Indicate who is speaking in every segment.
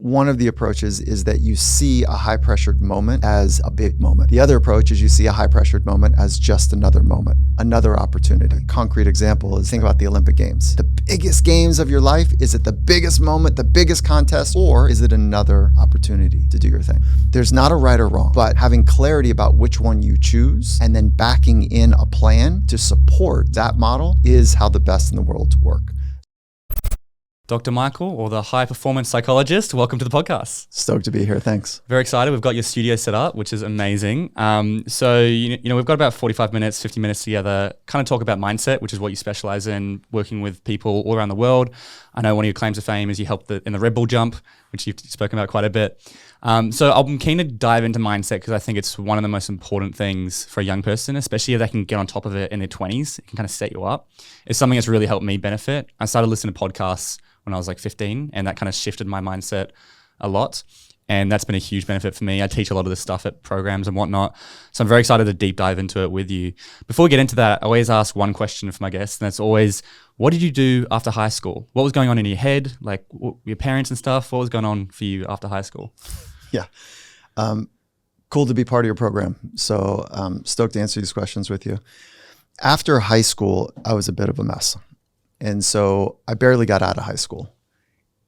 Speaker 1: One of the approaches is that you see a high-pressured moment as a big moment. The other approach is you see a high-pressured moment as just another moment, another opportunity. A concrete example is think about the Olympic Games. The biggest games of your life, is it the biggest moment, the biggest contest, or is it another opportunity to do your thing? There's not a right or wrong, but having clarity about which one you choose and then backing in a plan to support that model is how the best in the world work.
Speaker 2: Dr. Michael, or the high performance psychologist, welcome to the podcast.
Speaker 1: Stoked to be here. Thanks.
Speaker 2: Very excited. We've got your studio set up, which is amazing. So we've got about 45 minutes, 50 minutes together, kind of talk about mindset, which is what you specialize in, working with people all around the world. I know one of your claims to fame is you helped in the Red Bull jump, which you've spoken about quite a bit. So I'm keen to dive into mindset because I think it's one of the most important things for a young person, especially if they can get on top of it in their 20s. It can kind of set you up. It's something that's really helped me benefit. I started listening to podcasts when I was like 15, and that kind of shifted my mindset a lot. And that's been a huge benefit for me. I teach a lot of this stuff at programs and whatnot. So I'm very excited to deep dive into it with you. Before we get into that, I always ask one question for my guests, and that's always, what did you do after high school? What was going on in your head? Like your parents and stuff? What was going on for you after high school?
Speaker 1: Yeah. Cool to be part of your program. So stoked to answer these questions with you. After high school, I was a bit of a mess. And so I barely got out of high school.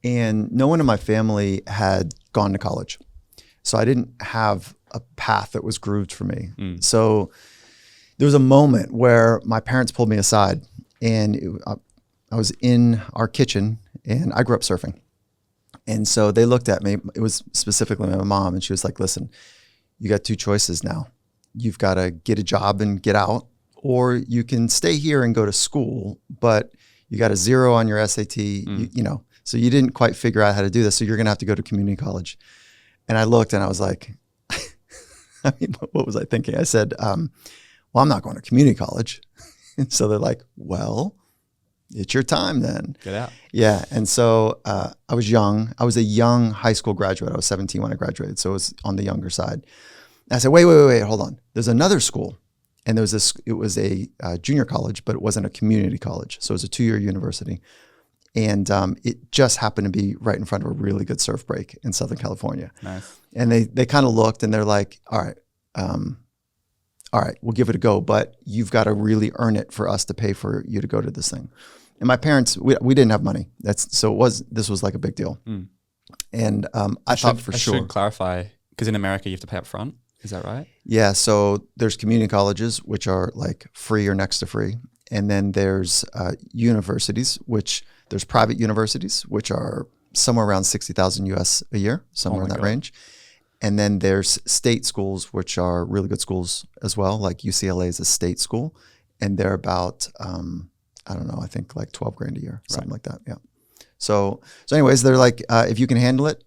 Speaker 1: And no one in my family had gone to college. So I didn't have a path that was grooved for me. So there was a moment where my parents pulled me aside, and I was in our kitchen, and I grew up surfing. And so they looked at me, it was specifically my mom, and she was like, listen, you got two choices now. You've got to get a job and get out, or you can stay here and go to school, but you got a 0 on your SAT, so you didn't quite figure out how to do this. So you're going to have to go to community college. And I looked and I was like, I mean, what was I thinking? I said, well, I'm not going to community college. And so they're like, well, it's your time then.
Speaker 2: Get out.
Speaker 1: Yeah. And so I was young. I was a young high school graduate. I was 17 when I graduated. So it was on the younger side. And I said, wait, hold on. There's another school. And there was this, it was a junior college, but it wasn't a community college. So it was a 2-year university. And it just happened to be right in front of a really good surf break in Southern California.
Speaker 2: Nice.
Speaker 1: And they kind of looked and they're like, all right, we'll give it a go, but you've got to really earn it for us to pay for you to go to this thing. And my parents, we didn't have money. This was like a big deal. And I thought for sure.
Speaker 2: I should clarify, because in America you have to pay up front. Is that right?
Speaker 1: Yeah. So there's community colleges, which are like free or next to free. And then there's universities, there's private universities, which are somewhere around 60,000 US a year, somewhere in that range. And then there's state schools, which are really good schools as well. Like UCLA is a state school, and they're about, I don't know, I think like 12 grand a year, something like that. Yeah. So anyways, they're like, if you can handle it,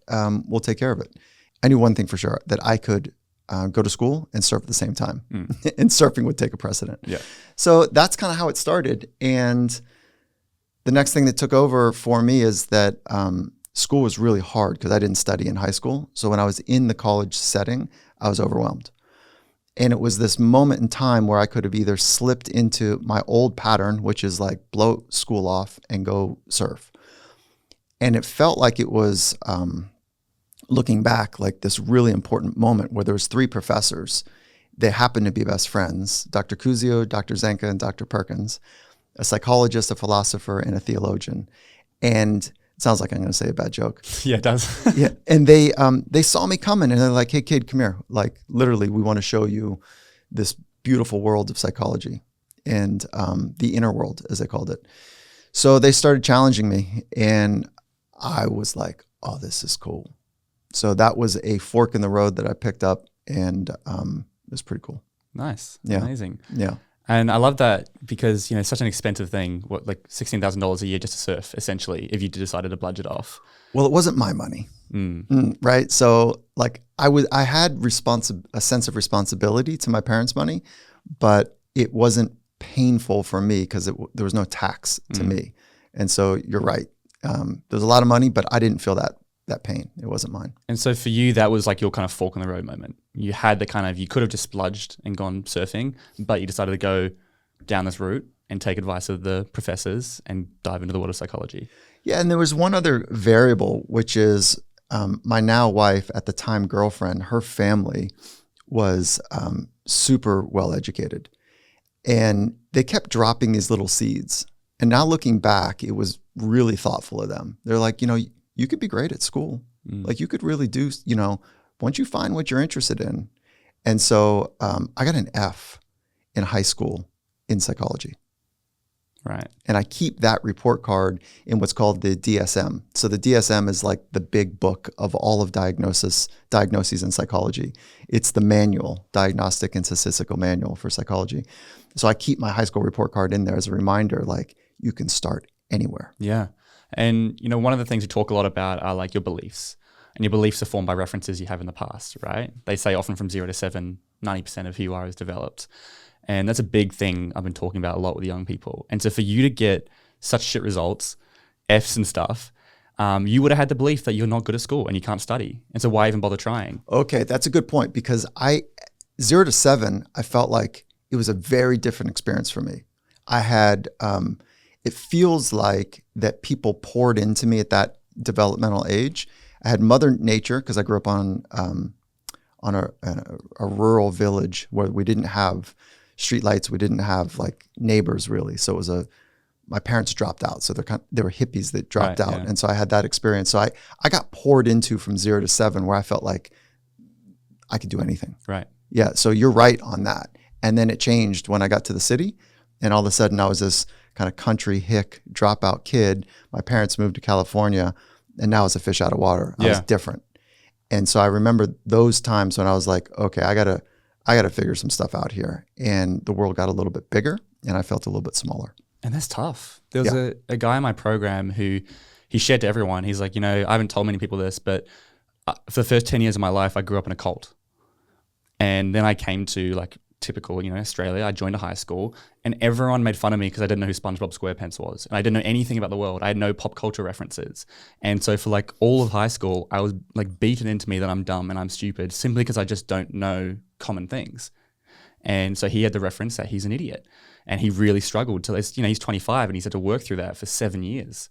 Speaker 1: we'll take care of it. I knew one thing for sure, that I could go to school and surf at the same time. And surfing would take a precedent.
Speaker 2: Yeah.
Speaker 1: So that's kind of how it started. And the next thing that took over for me is that school was really hard because I didn't study in high school. So when I was in the college setting, I was overwhelmed. And it was this moment in time where I could have either slipped into my old pattern, which is like blow school off and go surf. And it felt like it was, looking back, like this really important moment where there was 3 professors. They happened to be best friends, Dr. Kuzio, Dr. Zenka, and Dr. Perkins, a psychologist, a philosopher, and a theologian. And it sounds like I'm going to say a bad joke.
Speaker 2: Yeah, it does.
Speaker 1: Yeah. And they saw me coming, and they're like, hey, kid, come here. Like, literally, we want to show you this beautiful world of psychology and the inner world, as they called it. So they started challenging me, and I was like, oh, this is cool. So that was a fork in the road that I picked up, and it was pretty cool.
Speaker 2: Nice.
Speaker 1: Yeah.
Speaker 2: Amazing.
Speaker 1: Yeah.
Speaker 2: And I love that because, it's such an expensive thing, like $16,000 a year just to surf, essentially, if you decided to budget off.
Speaker 1: Well, it wasn't my money, right? So like I had a sense of responsibility to my parents' money, but it wasn't painful for me because there was no tax to me. And so you're right. There's a lot of money, but I didn't feel that pain. It wasn't mine.
Speaker 2: And so for you, that was like your kind of fork in the road moment. You had you could have just splurged and gone surfing, but you decided to go down this route and take advice of the professors and dive into the world of psychology.
Speaker 1: Yeah. And there was one other variable, which is my now wife, at the time girlfriend, her family was super well educated. And they kept dropping these little seeds. And now looking back, it was really thoughtful of them. They're like, you could be great at school. Like you could really do, once you find what you're interested in. And so I got an F in high school in psychology.
Speaker 2: Right.
Speaker 1: And I keep that report card in what's called the DSM. So the DSM is like the big book of all of diagnoses in psychology. It's the manual, diagnostic and statistical manual for psychology. So I keep my high school report card in there as a reminder, like you can start anywhere.
Speaker 2: Yeah. And, one of the things we talk a lot about are like your beliefs. And your beliefs are formed by references you have in the past, right? They say often from 0 to 7, 90% of who you are is developed. And that's a big thing I've been talking about a lot with young people. And so for you to get such shit results, Fs and stuff, you would have had the belief that you're not good at school and you can't study. And so why even bother trying?
Speaker 1: Okay, that's a good point, because 0 to 7, I felt like it was a very different experience for me. I had, it feels like that people poured into me at that developmental age. I had Mother Nature, because I grew up on a rural village where we didn't have streetlights, we didn't have like neighbors really. So it was my parents dropped out, so they were hippies that dropped out, yeah. And so I had that experience. So I got poured into from 0 to 7, where I felt like I could do anything.
Speaker 2: Right.
Speaker 1: Yeah. So you're right on that. And then it changed when I got to the city, and all of a sudden I was this kind of country hick dropout kid. My parents moved to California, and now it's a fish out of water. I was different. And so I remember those times when I was like, okay, I gotta figure some stuff out here. And the world got a little bit bigger, and I felt a little bit smaller.
Speaker 2: And that's tough. There was a guy in my program who he shared to everyone. He's like, I haven't told many people this, but for the first 10 years of my life, I grew up in a cult. And then I came to like typical, Australia. I joined a high school, and everyone made fun of me because I didn't know who SpongeBob SquarePants was. And I didn't know anything about the world. I had no pop culture references. And so for like all of high school, I was like beaten into me that I'm dumb and I'm stupid simply because I just don't know common things. And so he had the reference that he's an idiot, and he really struggled till he's 25, and he's had to work through that for 7 years.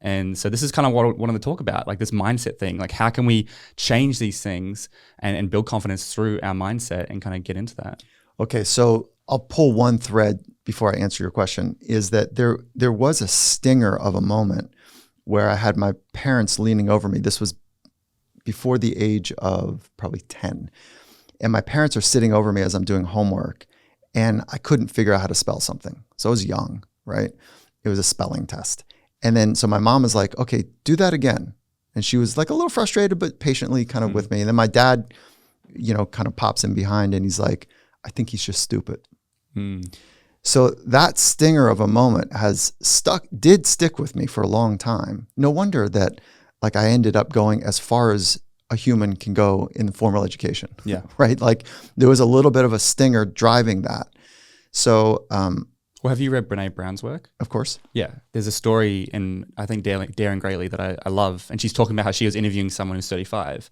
Speaker 2: And so this is kind of what I wanted to talk about, like this mindset thing. Like how can we change these things and build confidence through our mindset and kind of get into that?
Speaker 1: Okay, so I'll pull one thread before I answer your question, is that there was a stinger of a moment where I had my parents leaning over me. This was before the age of probably 10. And my parents are sitting over me as I'm doing homework, and I couldn't figure out how to spell something. So I was young, right? It was a spelling test. And then, so my mom was like, okay, do that again. And she was like a little frustrated, but patiently kind of with me. And then my dad, kind of pops in behind, and he's like, I think he's just stupid. So that stinger of a moment did stick with me for a long time. No wonder that like I ended up going as far as a human can go in formal education.
Speaker 2: Yeah.
Speaker 1: Right. Like there was a little bit of a stinger driving that. So,
Speaker 2: well, have you read Brene Brown's work?
Speaker 1: Of course.
Speaker 2: Yeah. There's a story in, I think, Daring Greatly that I love. And she's talking about how she was interviewing someone who's 35.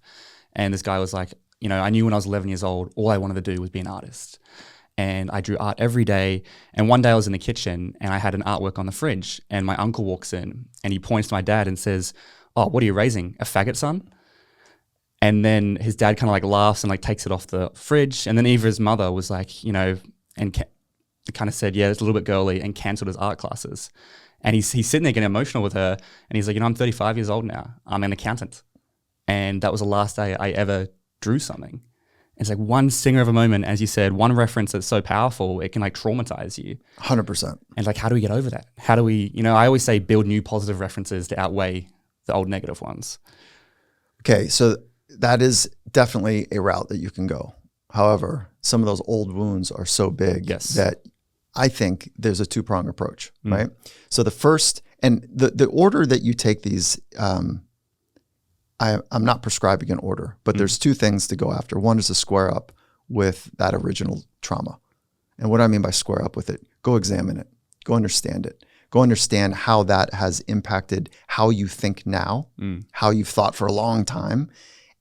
Speaker 2: And this guy was like, I knew when I was 11 years old, all I wanted to do was be an artist. And I drew art every day. And one day I was in the kitchen and I had an artwork on the fridge. And my uncle walks in and he points to my dad and says, oh, what are you raising? A faggot, son? And then his dad kind of like laughs and like takes it off the fridge. And then Eva's mother was like, and kind of said, yeah, it's a little bit girly, and cancelled his art classes. And he's sitting there getting emotional with her. And he's like, I'm 35 years old now. I'm an accountant. And that was the last day I ever drew something. It's like one stinger of a moment, as you said, one reference that's so powerful, it can like traumatize you.
Speaker 1: 100%.
Speaker 2: And like, how do we get over that? How do we, I always say build new positive references to outweigh the old negative ones.
Speaker 1: Okay, so that is definitely a route that you can go. However, some of those old wounds are so big that I think there's a two-prong approach, right? So the first, and the order that you take these, I'm not prescribing an order, but there's two things to go after. One is to square up with that original trauma. And what I mean by square up with it, go examine it, go understand it, go understand how that has impacted how you think now, how you've thought for a long time,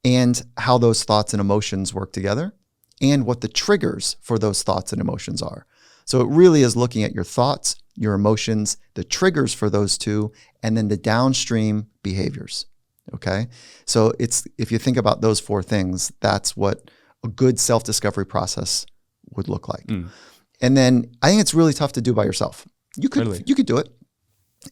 Speaker 1: and how those thoughts and emotions work together, and what the triggers for those thoughts and emotions are. So it really is looking at your thoughts, your emotions, the triggers for those two, and then the downstream behaviors. Okay. So if you think about those 4 things, that's what a good self-discovery process would look like. And then I think it's really tough to do by yourself. You could do it.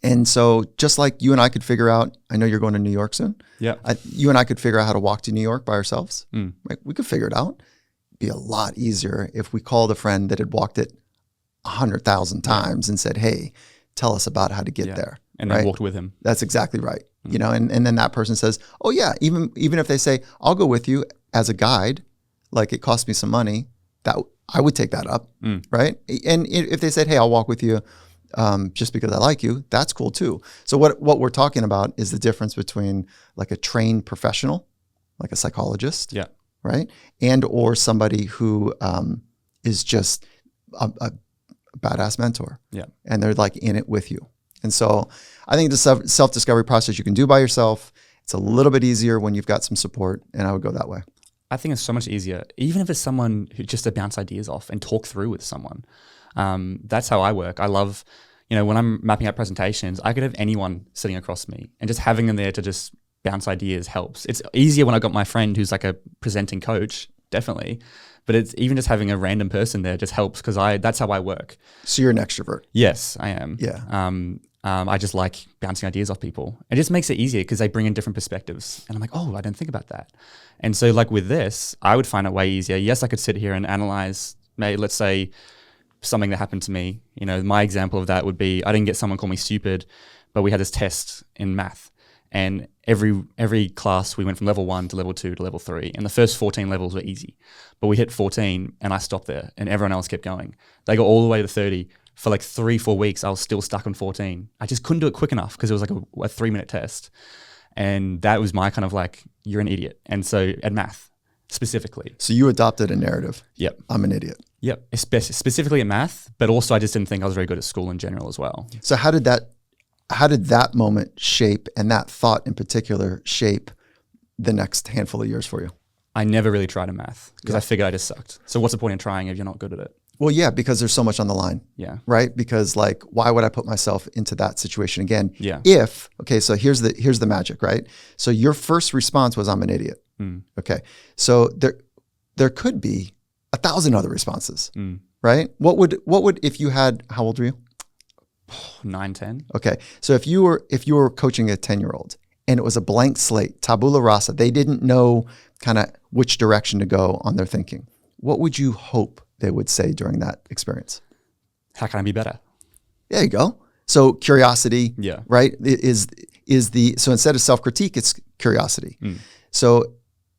Speaker 1: And so just like you and I could figure out, I know you're going to New York soon.
Speaker 2: Yeah.
Speaker 1: You and I could figure out how to walk to New York by ourselves. Right? We could figure it out. It'd be a lot easier if we called a friend that had walked it 100,000 times and said, hey, tell us about how to get there.
Speaker 2: And then walked with him.
Speaker 1: That's exactly right. You know, and then that person says, oh yeah, even if they say, I'll go with you as a guide, like it costs me some money, that I would take that up, right? And if they said, hey, I'll walk with you just because I like you, that's cool too. So what we're talking about is the difference between like a trained professional, like a psychologist, right? And or somebody who is just a badass mentor. And they're like in it with you. And so I think the self-discovery process you can do by yourself. It's a little bit easier when you've got some support, and I would go that way.
Speaker 2: I think it's so much easier, even if it's someone who just to bounce ideas off and talk through with someone. That's how I work. I love, when I'm mapping out presentations, I could have anyone sitting across me, and just having them there to just bounce ideas helps. It's easier when I got my friend who's like a presenting coach, definitely. But it's even just having a random person there just helps because that's how I work.
Speaker 1: So you're an extrovert.
Speaker 2: Yes, I am.
Speaker 1: Yeah.
Speaker 2: I just like bouncing ideas off people. It just makes it easier because they bring in different perspectives. And I'm like, oh, I didn't think about that. And so like with this, I would find it way easier. Yes, I could sit here and analyze, let's say something that happened to me. My example of that would be I didn't get someone call me stupid, but we had this test in math. And every class we went from level 1 to level 2 to level 3. And the first 14 levels were easy. But we hit 14 and I stopped there and everyone else kept going. They got all the way to 30. For like 3-4 weeks, I was still stuck on 14. I just couldn't do it quick enough because it was like a 3-minute test. And that was my kind of like, you're an idiot. And so at math specifically.
Speaker 1: So you adopted a narrative.
Speaker 2: Yep.
Speaker 1: I'm an idiot.
Speaker 2: Yep. Specifically at math, but also I just didn't think I was very good at school in general as well.
Speaker 1: So how did that moment shape, and that thought in particular shape the next handful of years for you?
Speaker 2: I never really tried a math because I figured I just sucked. So what's the point in trying if you're not good at it?
Speaker 1: Well, yeah, because there's so much on the line.
Speaker 2: Yeah.
Speaker 1: Right? Because like, why would I put myself into that situation again?
Speaker 2: Yeah.
Speaker 1: So here's the magic, right? So your first response was, I'm an idiot. Okay. So there could be 1,000 other responses, right? What would, if you had, how old were you?
Speaker 2: 9, 10.
Speaker 1: Okay. So if you were coaching a 10-year-old and it was a blank slate, tabula rasa, they didn't know kind of which direction to go on their thinking, what would you hope they would say during that experience?
Speaker 2: How can I be better?
Speaker 1: There you go. So curiosity, right, so instead of self-critique, it's curiosity. So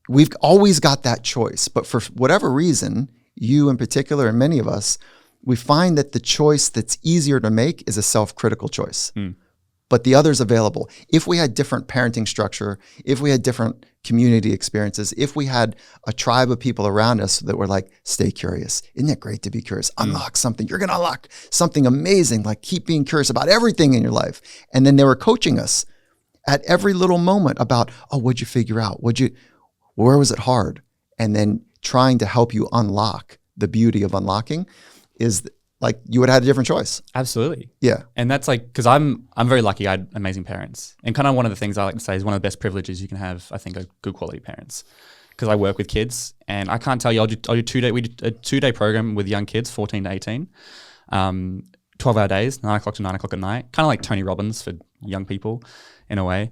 Speaker 1: we've always got that choice, but for whatever reason, you in particular and many of us, we find that the choice that's easier to make is a self-critical choice. But the other's available. If we had different parenting structure, if we had different community experiences, if we had a tribe of people around us that were like, stay curious. Isn't it great to be curious? Unlock something. You're going to unlock something amazing. Like keep being curious about everything in your life. And then they were coaching us at every little moment about, oh, what'd you figure out? Where was it hard? And then trying to help you unlock the beauty of unlocking is like you would have had a different choice.
Speaker 2: Absolutely.
Speaker 1: Yeah.
Speaker 2: And that's like, because I'm very lucky. I had amazing parents. And kind of one of the things I like to say is one of the best privileges you can have, I think, are good quality parents. Because I work with kids and I can't tell you, we did a 2-day program with young kids, 14 to 18, 12-hour days, 9 o'clock to 9 o'clock at night, kind of like Tony Robbins for young people in a way.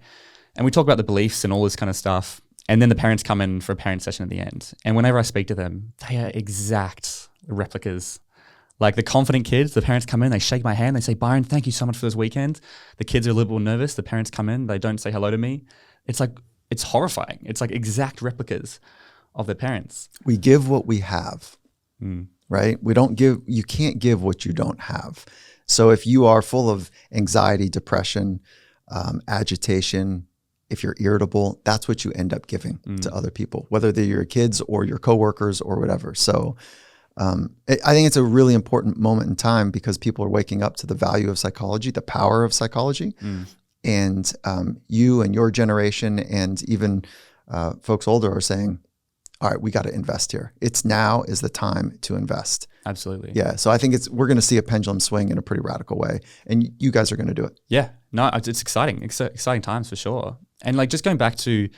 Speaker 2: And we talk about the beliefs and all this kind of stuff. And then the parents come in for a parent session at the end. And whenever I speak to them, they are exact replicas. Like the confident kids, the parents come in, they shake my hand, they say, Byron, thank you so much for this weekend. The kids are a little bit nervous. The parents come in, they don't say hello to me. It's like, it's horrifying. It's like exact replicas of their parents.
Speaker 1: We give what we have, right? You can't give what you don't have. So if you are full of anxiety, depression, agitation, if you're irritable, that's what you end up giving to other people, whether they're your kids or your coworkers or whatever. So I think it's a really important moment in time because people are waking up to the value of psychology, the power of psychology. And you and your generation and even folks older are saying, all right, we got to invest here. It's now is the time to invest.
Speaker 2: Absolutely.
Speaker 1: Yeah. So I think we're going to see a pendulum swing in a pretty radical way, and you guys are going to do it.
Speaker 2: Yeah. No, it's exciting. Exciting times for sure. And like just going back to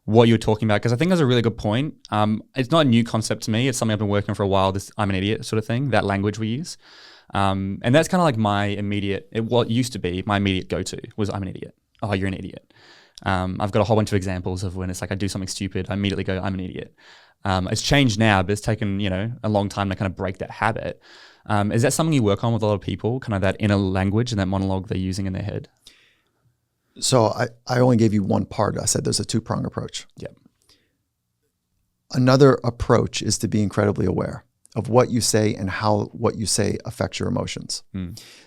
Speaker 2: what you were talking about, because I think that's a really good point. It's not a new concept to me. It's something I've been working on for a while, this I'm an idiot sort of thing, that language we use. And that's kind of like what used to be my immediate go-to was I'm an idiot. Oh, you're an idiot. I've got a whole bunch of examples of when it's like I do something stupid, I immediately go, I'm an idiot. It's changed now, but it's taken, a long time to kind of break that habit. Is that something you work on with a lot of people, kind of that inner language and that monologue they're using in their head?
Speaker 1: So I only gave you one part. I said there's a two-prong approach.
Speaker 2: Yep.
Speaker 1: Another approach is to be incredibly aware of what you say and how what you say affects your emotions.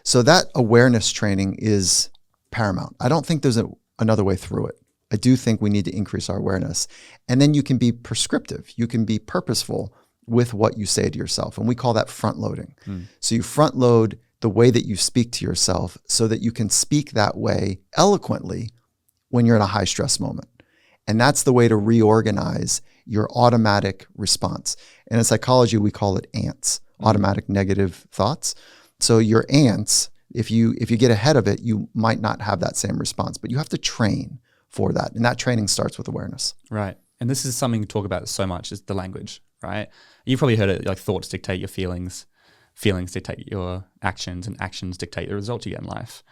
Speaker 1: So that awareness training is paramount. I don't think there's another way through it. I do think we need to increase our awareness. And then you can be prescriptive. You can be purposeful with what you say to yourself. And we call that front loading. So you front load the way that you speak to yourself so that you can speak that way eloquently when you're in a high stress moment. And that's the way to reorganize your automatic response. And in psychology, we call it ants, automatic negative thoughts. So your ants, if you get ahead of it, you might not have that same response, but you have to train for that. And that training starts with awareness.
Speaker 2: Right. And this is something you talk about so much is the language, right? You've probably heard it like thoughts dictate your feelings, feelings dictate your actions, and actions dictate the results you get in life.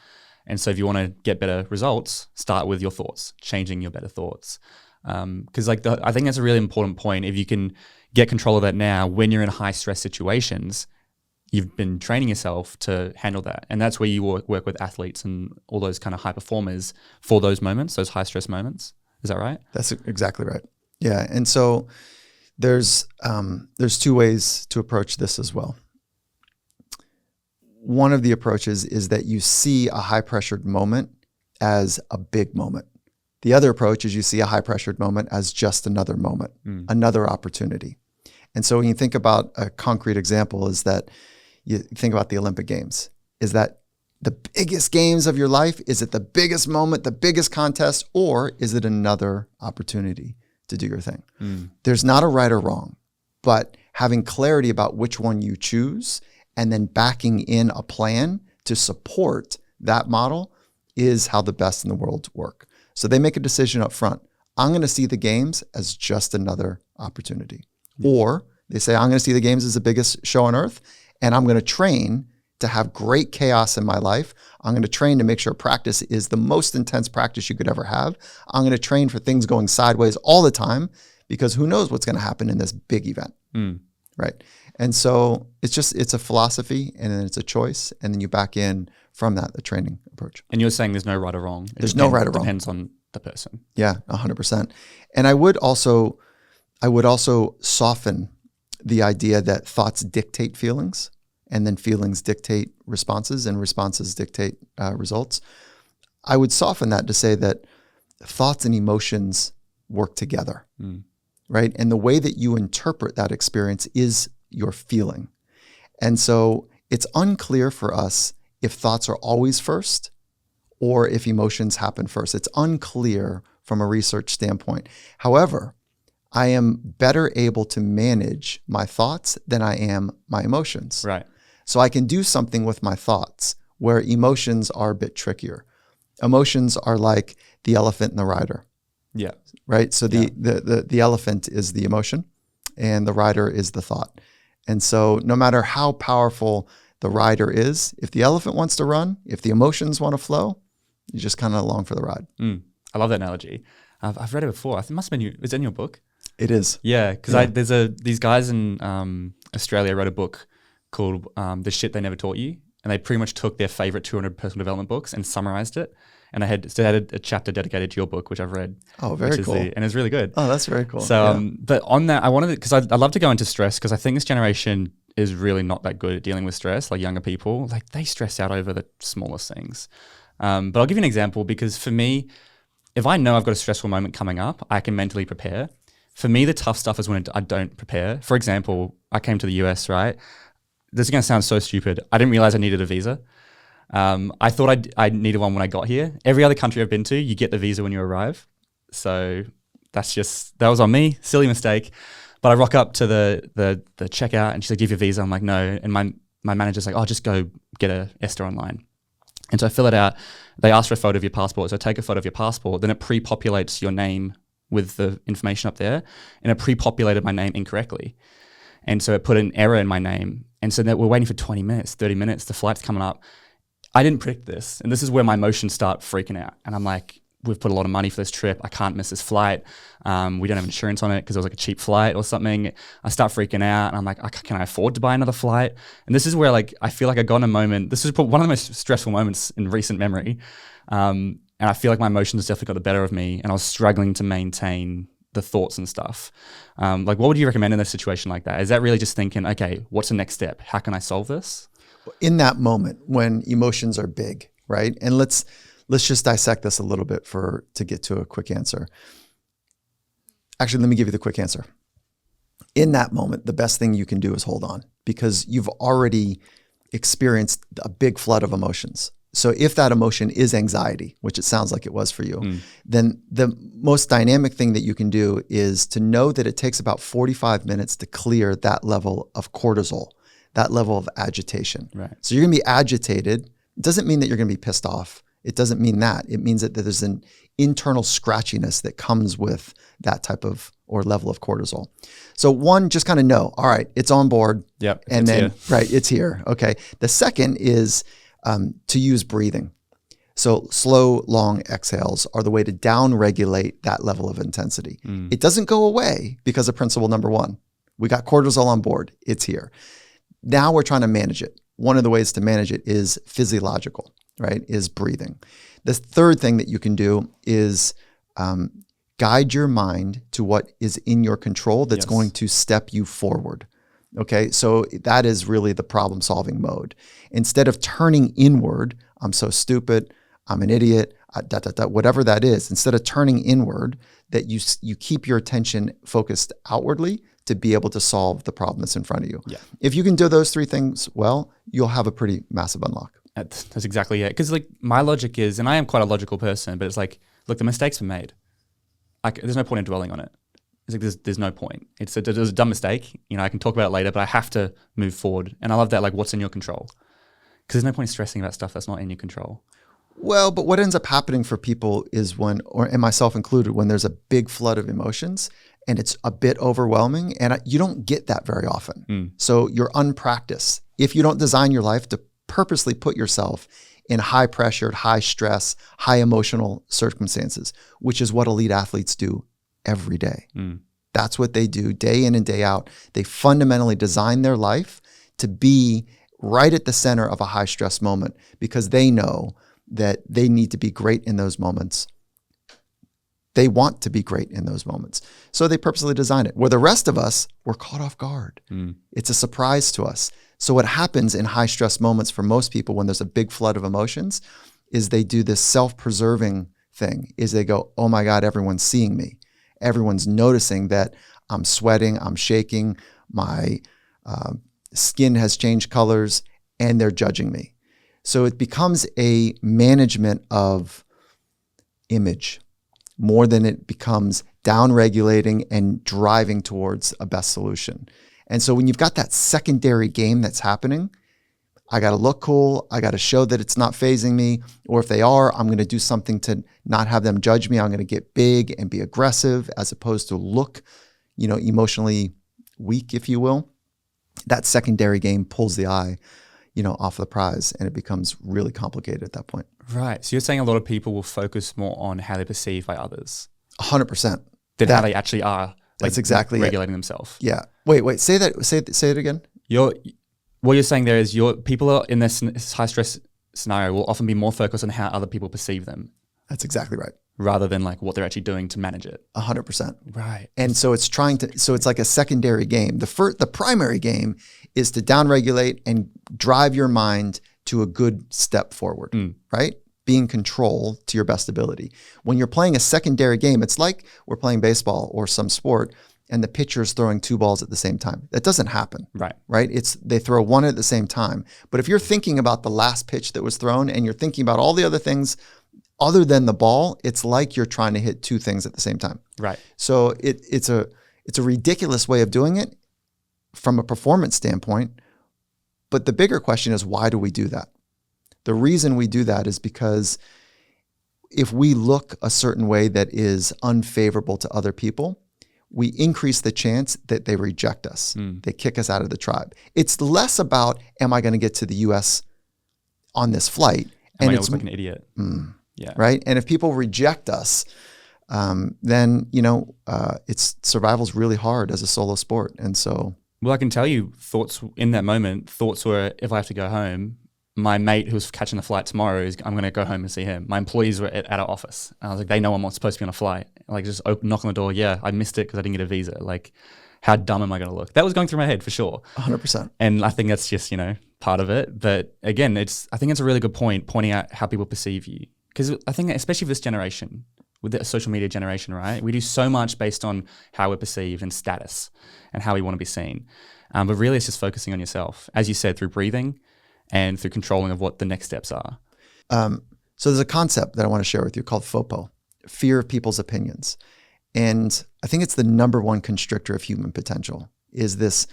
Speaker 2: And so if you want to get better results, start with your thoughts, changing your better thoughts. Because I think that's a really important point. If you can get control of that now, when you're in high stress situations, you've been training yourself to handle that. And that's where you work with athletes and all those kind of high performers for those moments, those high stress moments. Is that right?
Speaker 1: That's exactly right. Yeah. And so there's two ways to approach this as well. One of the approaches is that you see a high pressured moment as a big moment. The other approach is you see a high pressured moment as just another moment, another opportunity. And so when you think about a concrete example is that you think about the Olympic Games. Is that the biggest games of your life? Is it the biggest moment, the biggest contest, or is it another opportunity to do your thing? There's not a right or wrong, but having clarity about which one you choose and then backing in a plan to support that model is how the best in the world work. So they make a decision up front. I'm going to see the games as just another opportunity. Or they say, I'm going to see the games as the biggest show on earth, and I'm going to train to have great chaos in my life. I'm going to train to make sure practice is the most intense practice you could ever have. I'm going to train for things going sideways all the time because who knows what's going to happen in this big event, right? And so it's a philosophy and then it's a choice, and then you back in from that, the training approach.
Speaker 2: And you're saying there's no right or wrong.
Speaker 1: There's no right or wrong.
Speaker 2: It depends on the person.
Speaker 1: Yeah, 100%. And I would also soften the idea that thoughts dictate feelings, and then feelings dictate responses, and responses dictate results. I would soften that to say that thoughts and emotions work together, right? And the way that you interpret that experience is your feeling. And so it's unclear for us if thoughts are always first or if emotions happen first. It's unclear from a research standpoint. However, I am better able to manage my thoughts than I am my emotions.
Speaker 2: Right.
Speaker 1: So I can do something with my thoughts where emotions are a bit trickier. Emotions are like the elephant and the rider.
Speaker 2: Yeah.
Speaker 1: Right. So the elephant is the emotion and the rider is the thought. And so no matter how powerful the rider is, if the elephant wants to run, if the emotions want to flow, you're just kind of along for the ride.
Speaker 2: I love that analogy. I've read it before. I think it must have been is it in your book?
Speaker 1: It is.
Speaker 2: Yeah, because there's these guys in Australia wrote a book called The Shit They Never Taught You, and they pretty much took their favorite 200 personal development books and summarized it. And they had a chapter dedicated to your book, which I've read.
Speaker 1: Oh, very cool.
Speaker 2: And it's really good.
Speaker 1: Oh, that's very cool.
Speaker 2: So, but on that, I wanted because I'd love to go into stress because I think this generation is really not that good at dealing with stress. Like younger people, like they stress out over the smallest things. But I'll give you an example because for me, if I know I've got a stressful moment coming up, I can mentally prepare. For me, the tough stuff is when I don't prepare. For example, I came to the US, right? This is going to sound so stupid. I didn't realize I needed a visa. I thought I needed one when I got here. Every other country I've been to, you get the visa when you arrive. So that was on me, silly mistake. But I rock up to the checkout and she's like, "Give your visa." I'm like, "No." And my manager's like, "Oh, just go get a Esther online." And so I fill it out. They ask for a photo of your passport. So I take a photo of your passport. Then it pre-populates your name with the information up there. And it pre-populated my name incorrectly. And so it put an error in my name. And so we're waiting for 20 minutes, 30 minutes. The flight's coming up. I didn't predict this. And this is where my emotions start freaking out. And I'm like, we've put a lot of money for this trip. I can't miss this flight. We don't have insurance on it because it was like a cheap flight or something. I start freaking out and I'm like, can I afford to buy another flight? And this is where like, I feel like I got in a moment. This was one of the most stressful moments in recent memory. And I feel like my emotions definitely got the better of me and I was struggling to maintain the thoughts and stuff. Like what would you recommend in a situation like that? Is that really just thinking, okay, what's the next step? How can I solve this?
Speaker 1: In that moment when emotions are big, right? And let's just dissect this a little bit to get to a quick answer. Actually, let me give you the quick answer. In that moment, the best thing you can do is hold on because you've already experienced a big flood of emotions. So if that emotion is anxiety, which it sounds like it was for you, then the most dynamic thing that you can do is to know that it takes about 45 minutes to clear that level of cortisol, that level of agitation.
Speaker 2: Right.
Speaker 1: So you're going to be agitated. It doesn't mean that you're going to be pissed off. It doesn't mean that. It means that there's an internal scratchiness that comes with that type of or level of cortisol. So one, just kind of know, all right, it's on board.
Speaker 2: Yep.
Speaker 1: And then, right, it's here. Okay. The second is to use breathing. So slow, long exhales are the way to down-regulate that level of intensity. It doesn't go away because of principle number one. We got cortisol on board. It's here. Now we're trying to manage it. One of the ways to manage it is physiological, right? Is breathing. The third thing that you can do is guide your mind to what is in your control that's going to step you forward. Okay, so that is really the problem-solving mode. Instead of turning inward, I'm so stupid, I'm an idiot, whatever that is, instead of turning inward, that you keep your attention focused outwardly to be able to solve the problem that's in front of you.
Speaker 2: Yeah.
Speaker 1: If you can do those three things well, you'll have a pretty massive unlock.
Speaker 2: That's exactly it. Because like my logic is, and I am quite a logical person, but it's like, look, the mistakes were made. There's no point in dwelling on it. It's like there's no point. It was a dumb mistake. You know, I can talk about it later, but I have to move forward. And I love that, like, what's in your control? Because there's no point in stressing about stuff that's not in your control.
Speaker 1: Well, but what ends up happening for people is and myself included, when there's a big flood of emotions and it's a bit overwhelming, and you don't get that very often. So you're unpracticed. If you don't design your life to purposely put yourself in high pressured, high stress, high emotional circumstances, which is what elite athletes do every day. That's what they do day in and day out. They fundamentally design their life to be right at the center of a high stress moment because they know that they need to be great in those moments. They want to be great in those moments. So they purposely design it. Where the rest of us, we're caught off guard. It's a surprise to us. So what happens in high stress moments for most people when there's a big flood of emotions is they do this self-preserving thing, is they go, oh my God, everyone's seeing me. Everyone's noticing that I'm sweating, I'm shaking, my skin has changed colors, and they're judging me. So it becomes a management of image more than it becomes down-regulating and driving towards a best solution. And so when you've got that secondary game that's happening, I got to look cool. I got to show that it's not fazing me. Or if they are, I'm going to do something to not have them judge me. I'm going to get big and be aggressive as opposed to look, emotionally weak, if you will. That secondary game pulls the eye, off the prize, and it becomes really complicated at that point.
Speaker 2: Right. So you're saying a lot of people will focus more on how they're perceived by others.
Speaker 1: 100%.
Speaker 2: Than how they actually are.
Speaker 1: That's exactly
Speaker 2: regulating themselves.
Speaker 1: Yeah. Wait. Say that. Say it again.
Speaker 2: What you're saying there is people are in this high stress scenario will often be more focused on how other people perceive them.
Speaker 1: That's exactly right.
Speaker 2: Rather than like what they're actually doing to manage it.
Speaker 1: 100%.
Speaker 2: Right.
Speaker 1: And so it's it's like a secondary game. The primary game is to downregulate and drive your mind to a good step forward, right? Be in control to your best ability. When you're playing a secondary game, it's like we're playing baseball or some sport and the pitcher's throwing two balls at the same time. That doesn't happen. Right? They throw one at the same time. But if you're thinking about the last pitch that was thrown and you're thinking about all the other things other than the ball, it's like you're trying to hit two things at the same time.
Speaker 2: Right.
Speaker 1: So it's It's a ridiculous way of doing it from a performance standpoint. But the bigger question is, why do we do that? The reason we do that is because if we look a certain way that is unfavorable to other people, we increase the chance that they reject us. They kick us out of the tribe. It's less about, am I going to get to the US on this flight?
Speaker 2: And it's like an idiot. Yeah.
Speaker 1: Right. And if people reject us, then, it's survival's really hard as a solo sport. And so.
Speaker 2: Well, I can tell you thoughts in that moment, thoughts were, if I have to go home, my mate who's catching the flight tomorrow, I'm going to go home and see him. My employees were at our office. And I was like, they know I'm not supposed to be on a flight. Like, just knock on the door. Yeah, I missed it because I didn't get a visa. Like, how dumb am I going to look? That was going through my head for sure.
Speaker 1: 100%.
Speaker 2: And I think that's just, part of it. But again, I think it's a really good point, pointing out how people perceive you. Because I think, especially for this generation, with the social media generation, right? We do so much based on how we're perceived and status and how we want to be seen. But really, it's just focusing on yourself, as you said, through breathing and through controlling of what the next steps are.
Speaker 1: So there's a concept that I want to share with you called FOPO, fear of people's opinions. And I think it's the number one constrictor of human potential, is this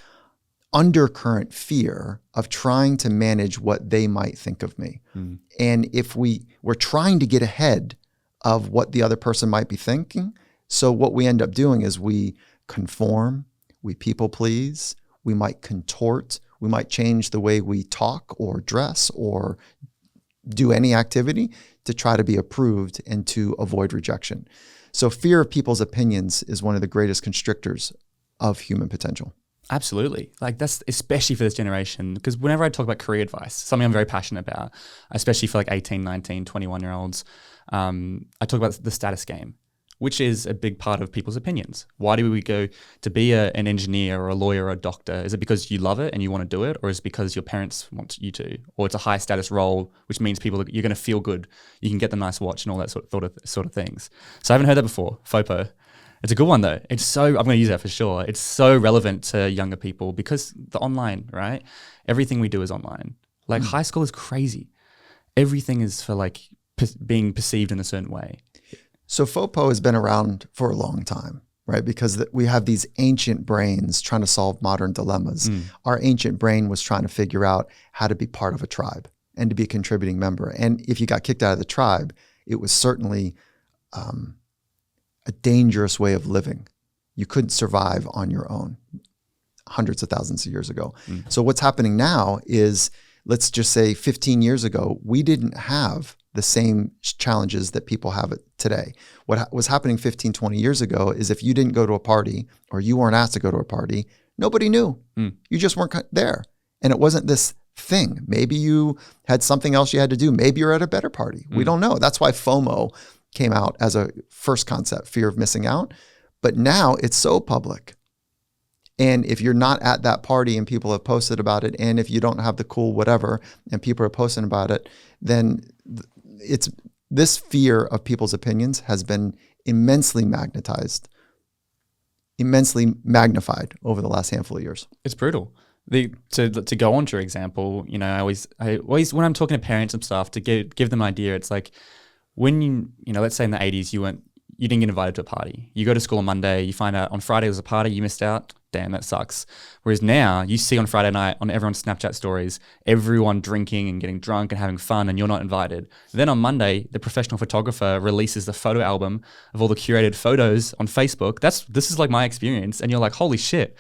Speaker 1: undercurrent fear of trying to manage what they might think of me. And if we're trying to get ahead of what the other person might be thinking, so what we end up doing is we conform, we people please, we might contort, we might change the way we talk or dress or do any activity to try to be approved and to avoid rejection. So fear of people's opinions is one of the greatest constrictors of human potential.
Speaker 2: Absolutely. Like, that's especially for this generation, because whenever I talk about career advice, something I'm very passionate about, especially for like 18, 19, 21-year-olds, I talk about the status game, which is a big part of people's opinions. Why do we go to be an engineer or a lawyer or a doctor? Is it because you love it and you want to do it? Or is it because your parents want you to? Or it's a high status role, which means you're going to feel good. You can get the nice watch and all that sort of things. So I haven't heard that before, FOPO. It's a good one though. I'm going to use that for sure. It's so relevant to younger people because the online, right? Everything we do is online. Like high school is crazy. Everything is for like being perceived in a certain way.
Speaker 1: So FOPO has been around for a long time, right? Because we have these ancient brains trying to solve modern dilemmas. Our ancient brain was trying to figure out how to be part of a tribe and to be a contributing member. And if you got kicked out of the tribe, it was certainly a dangerous way of living. You couldn't survive on your own hundreds of thousands of years ago. So what's happening now is, let's just say 15 years ago, we didn't have the same challenges that people have today. What was happening 15, 20 years ago is if you didn't go to a party or you weren't asked to go to a party, nobody knew. You just weren't there. And it wasn't this thing. Maybe you had something else you had to do. Maybe you're at a better party. We don't know. That's why FOMO came out as a first concept, fear of missing out. But now it's so public. And if you're not at that party and people have posted about it, and if you don't have the cool whatever and people are posting about it, then it's this fear of people's opinions has been immensely magnified over the last handful of years.
Speaker 2: It's brutal. To go on to your example, I always when I'm talking to parents and stuff, to give them an idea, it's like when let's say in the 80s you didn't get invited to a party. You go to school on Monday, you find out on Friday there's a party, you missed out. Damn, that sucks. Whereas now you see on Friday night on everyone's Snapchat stories, everyone drinking and getting drunk and having fun, and you're not invited. Then on Monday, the professional photographer releases the photo album of all the curated photos on Facebook. This is like my experience. And you're like, holy shit,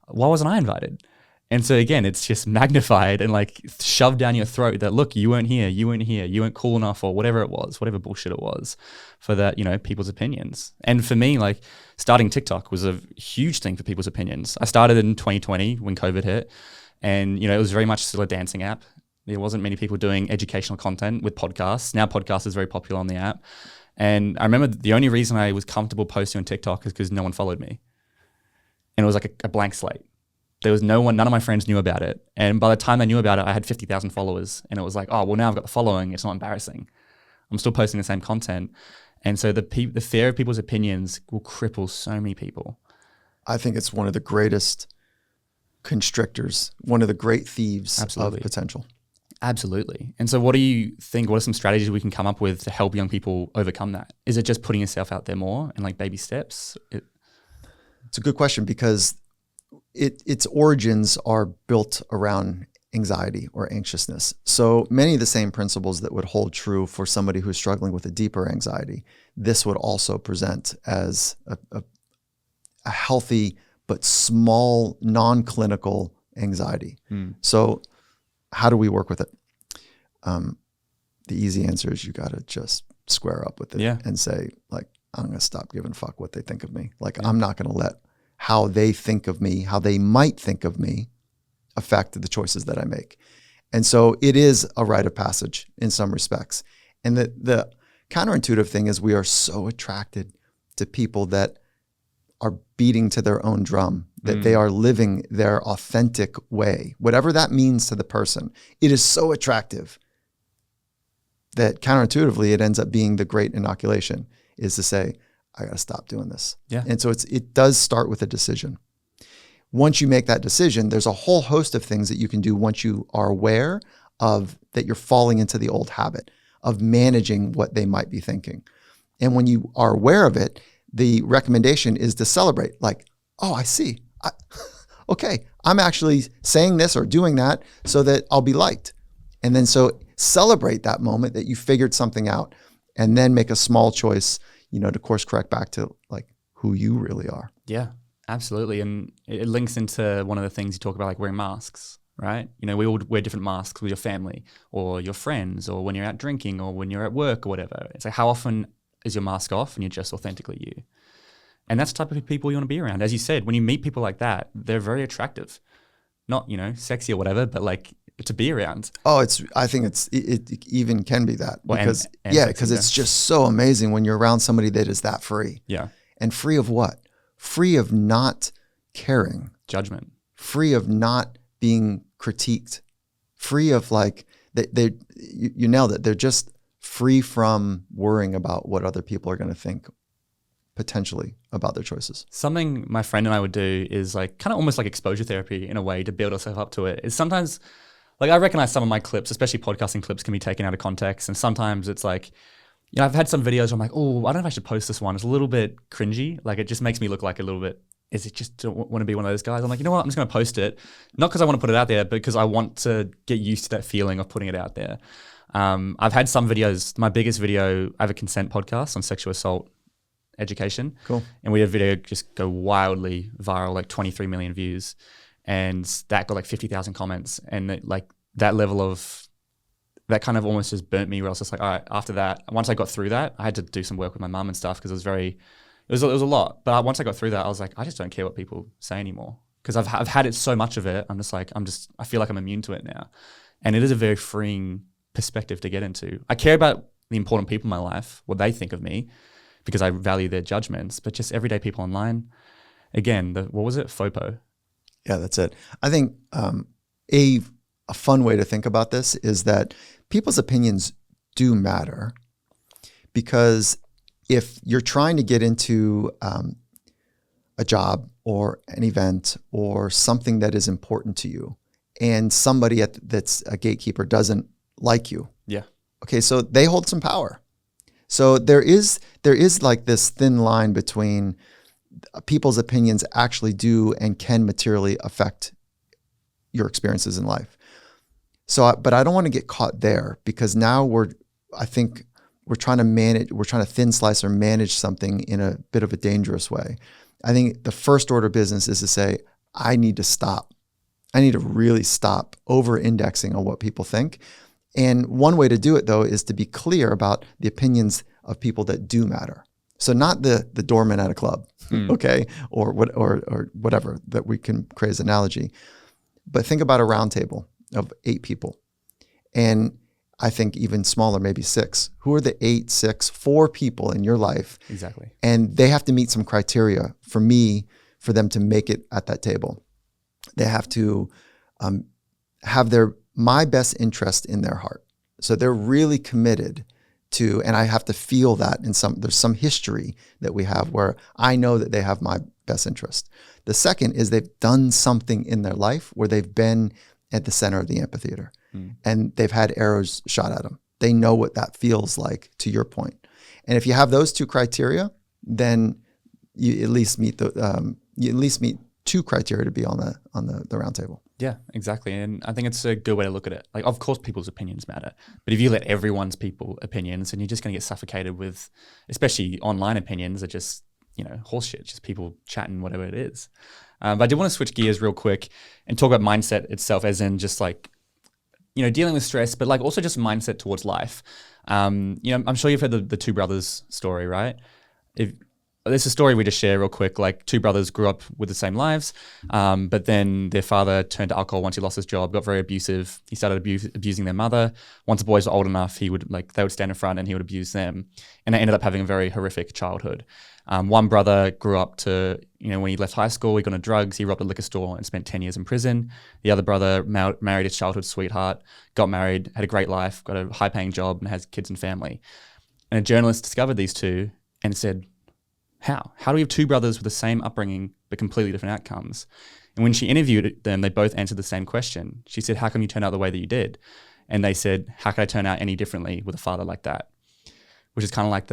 Speaker 2: why wasn't I invited? And so again, it's just magnified and like shoved down your throat that, look, you weren't here, you weren't cool enough, or whatever it was, whatever bullshit it was for that, people's opinions. And for me, like starting TikTok was a huge thing for people's opinions. I started in 2020 when COVID hit, and it was very much still a dancing app. There wasn't many people doing educational content with podcasts. Now podcast is very popular on the app. And I remember the only reason I was comfortable posting on TikTok is because no one followed me. And it was like a blank slate. There was none of my friends knew about it. And by the time they knew about it, I had 50,000 followers. And it was like, oh, well, now I've got the following. It's not embarrassing. I'm still posting the same content. And so the fear of people's opinions will cripple so many people.
Speaker 1: I think it's one of the greatest constrictors, one of the great thieves
Speaker 2: Absolutely.
Speaker 1: Of potential.
Speaker 2: Absolutely. And so what do you think, what are some strategies we can come up with to help young people overcome that? Is it just putting yourself out there more and like baby steps?
Speaker 1: It's a good question because its origins are built around anxiety or anxiousness. So many of the same principles that would hold true for somebody who's struggling with a deeper anxiety, this would also present as a healthy but small, non-clinical anxiety. So how do we work with it? The easy answer is you got to just square up with it and say, like, I'm going to stop giving a fuck what they think of me. Like, I'm not going to let how they think of me, how they might think of me, affect the choices that I make. And so it is a rite of passage in some respects. And the counterintuitive thing is we are so attracted to people that are beating to their own drum, that they are living their authentic way, whatever that means to the person. It is so attractive that counterintuitively it ends up being the great inoculation, is to say, I got to stop doing this. Yeah. And so it does start with a decision. Once you make that decision, there's a whole host of things that you can do once you are aware of that you're falling into the old habit of managing what they might be thinking. And when you are aware of it, the recommendation is to celebrate, like, oh, I see. Okay, I'm actually saying this or doing that so that I'll be liked. And then so celebrate that moment that you figured something out, and then make a small choice, to course correct back to like who you really are.
Speaker 2: Yeah, absolutely. And it links into one of the things you talk about, like wearing masks, right? We all wear different masks with your family or your friends, or when you're out drinking, or when you're at work or whatever. It's like, how often is your mask off and you're just authentically you? And that's the type of people you want to be around. As you said, when you meet people like that, they're very attractive. Not, sexy or whatever, but like to be around.
Speaker 1: Oh, I think it even can be that. Because because it's just so amazing when you're around somebody that is that free. Yeah. And free of what? Free of not caring.
Speaker 2: Judgment.
Speaker 1: Free of not being critiqued. Free of like, you nailed it. They're just free from worrying about what other people are going to think potentially about their choices.
Speaker 2: Something my friend and I would do is like kind of almost like exposure therapy in a way to build ourselves up to it. Is sometimes, like, I recognize some of my clips, especially podcasting clips, can be taken out of context. And sometimes it's like, I've had some videos where I'm like, oh, I don't know if I should post this one. It's a little bit cringy. Like, it just makes me look like a little bit, is it just don't want to be one of those guys? I'm like, you know what? I'm just going to post it. Not because I want to put it out there, but because I want to get used to that feeling of putting it out there. I've had some videos. My biggest video, I have a consent podcast on sexual assault education. Cool. And we had a video just go wildly viral, like 23 million views. And that got like 50,000 comments. And that level of, that kind of almost just burnt me, where I was just like, all right, after that, once I got through that, I had to do some work with my mum and stuff because it was a lot. But once I got through that, I was like, I just don't care what people say anymore. Because I've had it so much of it. I feel like I'm immune to it now. And it is a very freeing perspective to get into. I care about the important people in my life, what they think of me, because I value their judgments, but just everyday people online, again, what was it? FOPO.
Speaker 1: Yeah, that's it. I think a fun way to think about this is that people's opinions do matter, because if you're trying to get into a job or an event or something that is important to you, and somebody that's a gatekeeper doesn't like you. Yeah. Okay, so they hold some power. So there is like this thin line between people's opinions actually do and can materially affect your experiences in life. So, but I don't want to get caught there, because now I think we're trying to thin slice or manage something in a bit of a dangerous way. I think the first order of business is to say, I need to stop. I need to really stop over-indexing on what people think. And one way to do it, though, is to be clear about the opinions of people that do matter. So not the doorman at a club, okay, or whatever that we can create as an analogy. But think about a round table of 8 people, and I think even smaller, maybe 6. Who are the 8, 6, 4 people in your life?
Speaker 2: Exactly.
Speaker 1: And they have to meet some criteria for them to make it at that table. They have to have my best interest in their heart. So they're really committed to, and I have to feel that there's some history that we have where I know that they have my best interest. The second is they've done something in their life where they've been at the center of the amphitheater and they've had arrows shot at them. They know what that feels like, to your point. And if you have those 2 criteria, then you at least meet you at least meet 2 criteria to be on the round table.
Speaker 2: Yeah, exactly. And I think it's a good way to look at it. Like, of course, people's opinions matter, but if you let everyone's opinions, then you're just going to get suffocated with, especially online opinions are just, horseshit, just people chatting whatever it is. But I did want to switch gears real quick and talk about mindset itself, as in just like, dealing with stress, but like also just mindset towards life. I'm sure you've heard the two brothers story, right? There's a story we just share real quick. Like, 2 brothers grew up with the same lives, but then their father turned to alcohol once he lost his job, got very abusive. He started abusing their mother. Once the boys were old enough, they would stand in front and he would abuse them. And they ended up having a very horrific childhood. One brother grew up to, when he left high school, he got into drugs, he robbed a liquor store and spent 10 years in prison. The other brother married his childhood sweetheart, got married, had a great life, got a high paying job and has kids and family. And a journalist discovered these two and said, How do we have 2 brothers with the same upbringing but completely different outcomes? And when she interviewed them, they both answered the same question. She said, how come you turned out the way that you did? And they said, how could I turn out any differently with a father like that? Which is kind of like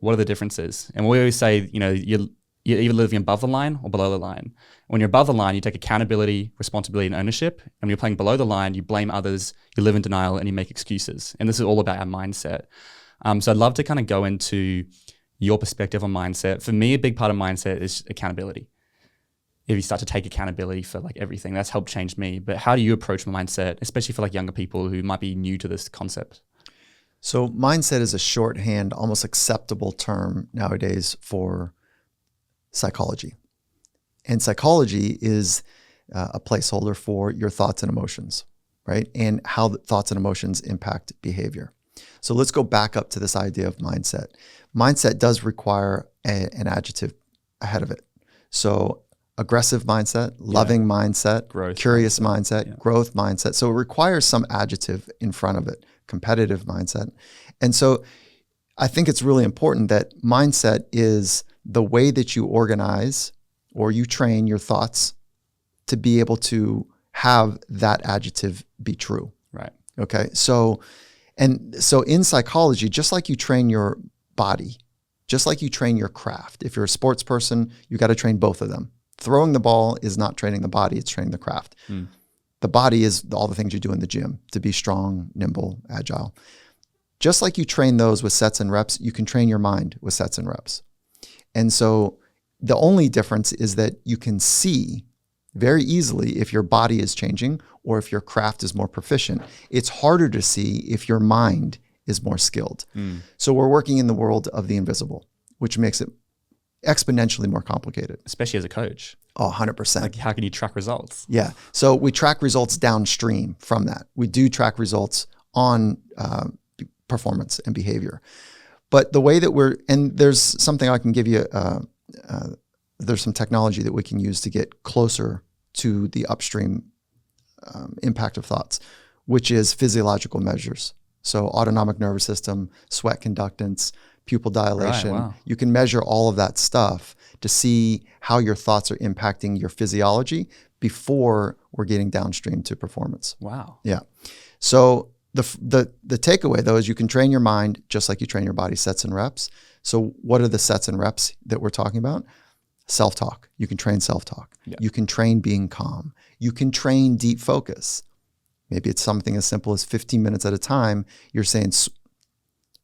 Speaker 2: what are the differences? And we always say, you're either living above the line or below the line. When you're above the line, you take accountability, responsibility, and ownership. And when you're playing below the line, you blame others, you live in denial, and you make excuses. And this is all about our mindset. So I'd love to kind of go into your perspective on mindset. For me, a big part of mindset is accountability. If you start to take accountability for like everything, that's helped change me. But how do you approach mindset, especially for like younger people who might be new to this concept?
Speaker 1: So mindset is a shorthand, almost acceptable term nowadays for psychology. And psychology is a placeholder for your thoughts and emotions, right? And how the thoughts and emotions impact behavior. So let's go back up to this idea of mindset. Mindset does require an adjective ahead of it. So aggressive mindset, loving mindset,
Speaker 2: growth
Speaker 1: curious mindset, growth mindset. So it requires some adjective in front of it, competitive mindset. And so I think it's really important that mindset is the way that you organize or you train your thoughts to be able to have that adjective be true.
Speaker 2: Right.
Speaker 1: Okay. So in psychology, just like you train your body, just like you train your craft, if you're a sports person, you got to train both of them. Throwing the ball is not training the body, it's training the craft. The body is all the things you do in the gym to be strong, nimble, agile. Just like you train those with sets and reps, you can train your mind with sets and reps. And so the only difference is that you can see very easily if your body is changing or if your craft is more proficient. It's harder to see if your mind is more skilled. So we're working in the world of the invisible, which makes it exponentially more complicated.
Speaker 2: Especially as a coach.
Speaker 1: Oh, 100%.
Speaker 2: Like, how can you track results?
Speaker 1: Yeah. So we track results downstream from that. We do track results on performance and behavior. But the way that and there's something I can give you, there's some technology that we can use to get closer to the upstream impact of thoughts, which is physiological measures. So autonomic nervous system, sweat conductance, pupil dilation.
Speaker 2: Right, wow.
Speaker 1: You can measure all of that stuff to see how your thoughts are impacting your physiology before we're getting downstream to performance.
Speaker 2: Wow.
Speaker 1: Yeah. So the takeaway though is you can train your mind just like you train your body, sets and reps. So what are the sets and reps that we're talking about? Self-talk. You can train self-talk.
Speaker 2: Yeah.
Speaker 1: You can train being calm. You can train deep focus. Maybe it's something as simple as 15 minutes at a time. You're saying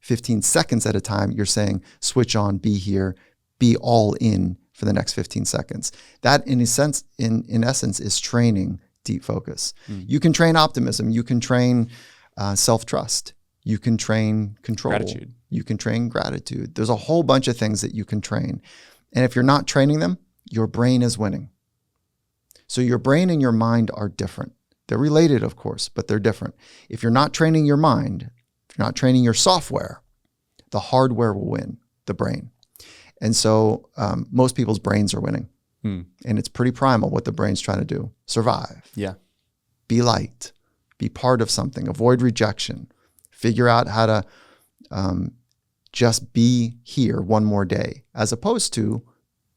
Speaker 1: 15 seconds at a time. You're saying switch on, be here, be all in for the next 15 seconds. That in essence is training deep focus. You can train optimism. You can train self-trust. You can train control.
Speaker 2: Gratitude.
Speaker 1: You can train gratitude. There's a whole bunch of things that you can train. And if you're not training them, your brain is winning. So your brain and your mind are different. They're related, of course, but they're different. If you're not training your mind, if you're not training your software, the hardware will win, the brain. And so most people's brains are winning. And it's pretty primal what the brain's trying to do. Survive.
Speaker 2: Yeah.
Speaker 1: Be liked. Be part of something. Avoid rejection. Figure out how to just be here one more day, as opposed to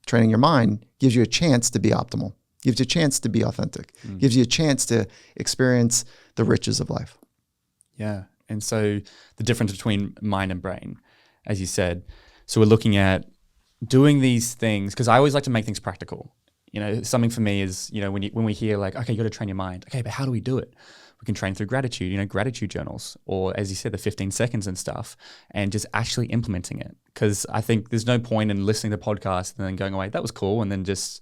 Speaker 1: training your mind gives you a chance to be optimal, gives you a chance to be authentic, gives you a chance to experience the riches of life.
Speaker 2: Yeah. And so the difference between mind and brain, as you said, so we're looking at doing these things, because I always like to make things practical. something for me is, when we hear like, okay, you got to train your mind. Okay, but how do we do it? We can train through gratitude, gratitude journals, or as you said, the 15 seconds and stuff, and just actually implementing it. Because I think there's no point in listening to podcasts and then going away, that was cool, and then just,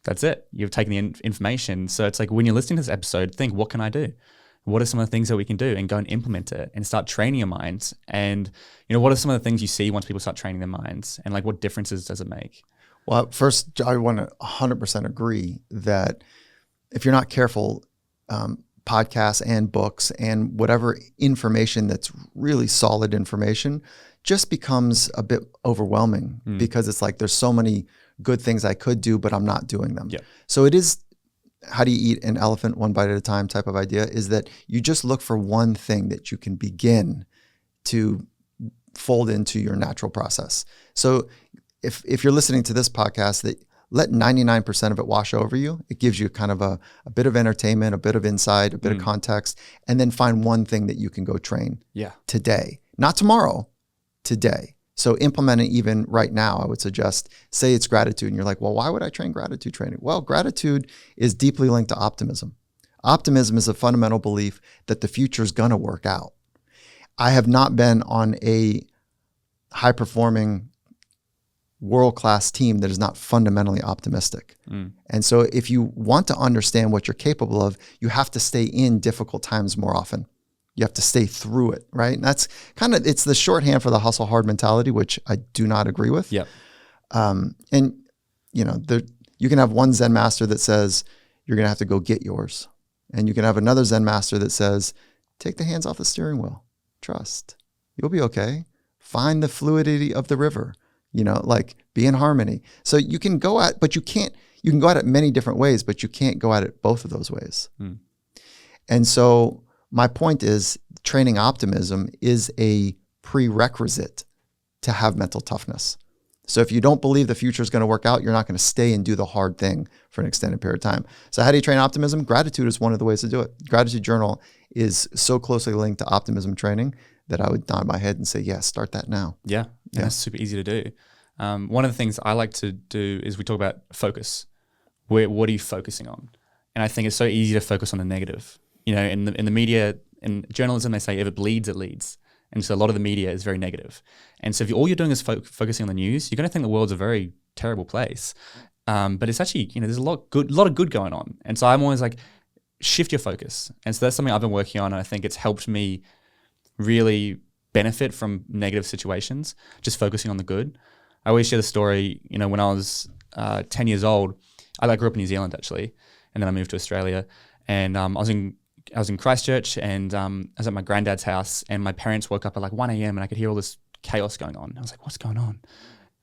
Speaker 2: that's it. You've taken the information. So it's like when you're listening to this episode, think, what can I do? What are some of the things that we can do? And go and implement it and start training your minds. And, what are some of the things you see once people start training their minds? And like, what differences does it make?
Speaker 1: Well, first, I want to 100% agree that if you're not careful, podcasts and books and whatever information that's really solid information just becomes a bit overwhelming because it's like there's so many good things I could do, but I'm not doing them.
Speaker 2: Yeah.
Speaker 1: So it is, how do you eat an elephant one bite at a time type of idea, is that you just look for one thing that you can begin to fold into your natural process. So if you're listening to this podcast, that let 99% of it wash over you. It gives you kind of a bit of entertainment, a bit of insight, a bit of context, and then find one thing that you can go train today, not tomorrow, today. So implement it even right now. I would suggest, say it's gratitude, and you're like, well, why would I train gratitude training? Well, gratitude is deeply linked to optimism. Optimism is a fundamental belief that the future is going to work out. I have not been on a high-performing world-class team that is not fundamentally optimistic. And so if you want to understand what you're capable of, you have to stay in difficult times more often. You have to stay through it, right? And that's kind of, it's the shorthand for the hustle hard mentality, which I do not agree with.
Speaker 2: Yep.
Speaker 1: And you can have one Zen master that says, you're going to have to go get yours. And you can have another Zen master that says, take the hands off the steering wheel, trust, you'll be okay. Find the fluidity of the river. Like be in harmony. So you can go at it many different ways, but you can't go at it both of those ways. And so my point is, training optimism is a prerequisite to have mental toughness. So if you don't believe the future is going to work out, you're not going to stay and do the hard thing for an extended period of time. So how do you train optimism? Gratitude is one of the ways to do it. Gratitude journal is so closely linked to optimism training that I would nod my head and say, yes, start that now.
Speaker 2: Yeah. And that's super easy to do. One of the things I like to do is we talk about focus. What are you focusing on? And I think it's so easy to focus on the negative. In the media, in journalism, they say if it bleeds, it leads. And so a lot of the media is very negative. And so if all you're doing is focusing on the news, you're going to think the world's a very terrible place. But it's actually, there's a lot of good going on. And so I'm always like, shift your focus. And so that's something I've been working on. And I think it's helped me really benefit from negative situations, just focusing on the good. I always share the story, when I was 10 years old, I grew up in New Zealand actually, and then I moved to Australia, and I was in Christchurch, and I was at my granddad's house, and my parents woke up at like 1 a.m. and I could hear all this chaos going on. I was like, what's going on?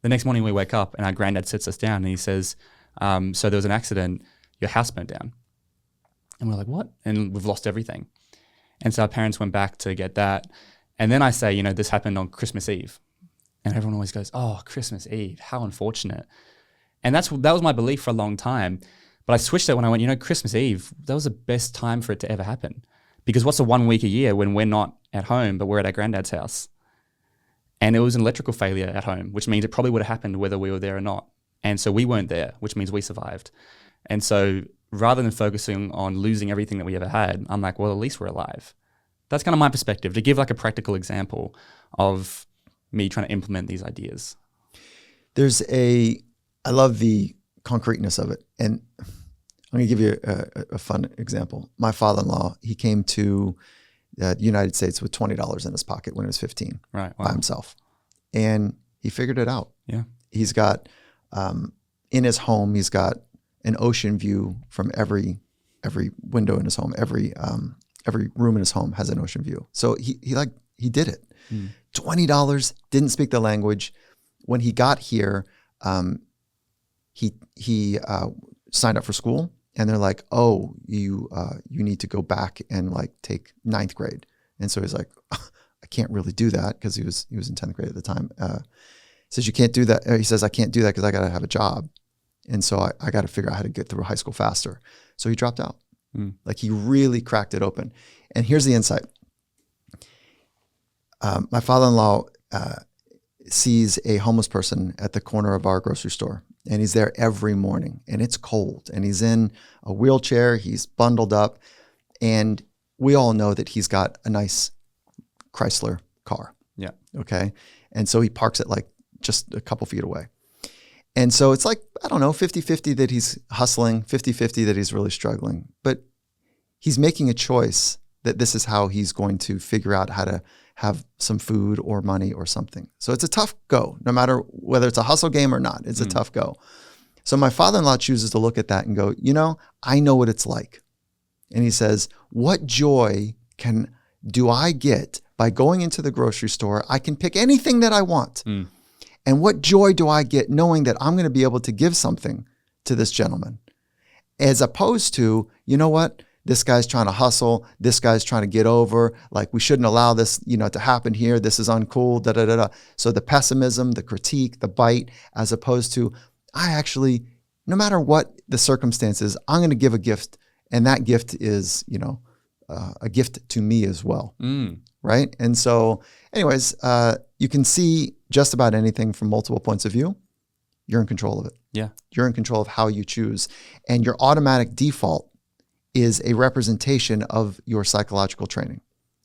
Speaker 2: The next morning we wake up and our granddad sits us down and he says, so there was an accident, your house burnt down. And we're like, what? And we've lost everything. And so our parents went back to get that. And then I say, this happened on Christmas Eve. And everyone always goes, oh, Christmas Eve, how unfortunate. And that was my belief for a long time. But I switched it when I went, Christmas Eve, that was the best time for it to ever happen. Because what's the 1 week a year when we're not at home, but we're at our granddad's house? And it was an electrical failure at home, which means it probably would have happened whether we were there or not. And so we weren't there, which means we survived. And so rather than focusing on losing everything that we ever had, I'm like, well, at least we're alive. That's kind of my perspective, to give like a practical example of me trying to implement these ideas.
Speaker 1: I love the concreteness of it. And I'm going to give you a fun example. My father-in-law, he came to the United States with $20 in his pocket when he was 15,
Speaker 2: right? Wow.
Speaker 1: By himself. And he figured it out.
Speaker 2: Yeah.
Speaker 1: He's got, in his home, he's got an ocean view from every window in his home. Every room in his home has an ocean view. So he did it. $20, didn't speak the language. When he got here, he signed up for school, and they're like, "Oh, you need to go back and take 9th grade." And so he's like, "I can't really do that," because he was in 10th grade at the time. He says, "You can't do that." He says, "I can't do that because I got to have a job, and so I got to figure out how to get through high school faster." So he dropped out. He really cracked it open. And here's the insight. My father-in-law sees a homeless person at the corner of our grocery store, And he's there every morning, and it's cold, and he's in a wheelchair, he's bundled up, and we all know that he's got a nice Chrysler car.
Speaker 2: Yeah.
Speaker 1: Okay. And so he parks it like just a couple feet away. And so it's like, I don't know, 50-50 that he's hustling, 50-50 that he's really struggling. But he's making a choice that this is how he's going to figure out how to have some food or money or something. So it's a tough go, no matter whether it's a hustle game or not. It's a tough go. So my father-in-law chooses to look at that and go, I know what it's like. And he says, what joy do I get by going into the grocery store? I can pick anything that I want. And what joy do I get knowing that I'm going to be able to give something to this gentleman? As opposed to, you know what? This guy's trying to hustle. This guy's trying to get over. Like, we shouldn't allow this, to happen here. This is uncool, da, da, da, da. So the pessimism, the critique, the bite, as opposed to, I actually, no matter what the circumstances, I'm going to give a gift. And that gift is, a gift to me as well. Right? And so anyways, you can see just about anything from multiple points of view. You're in control of it.
Speaker 2: Yeah.
Speaker 1: You're in control of how you choose. And your automatic default is a representation of your psychological training.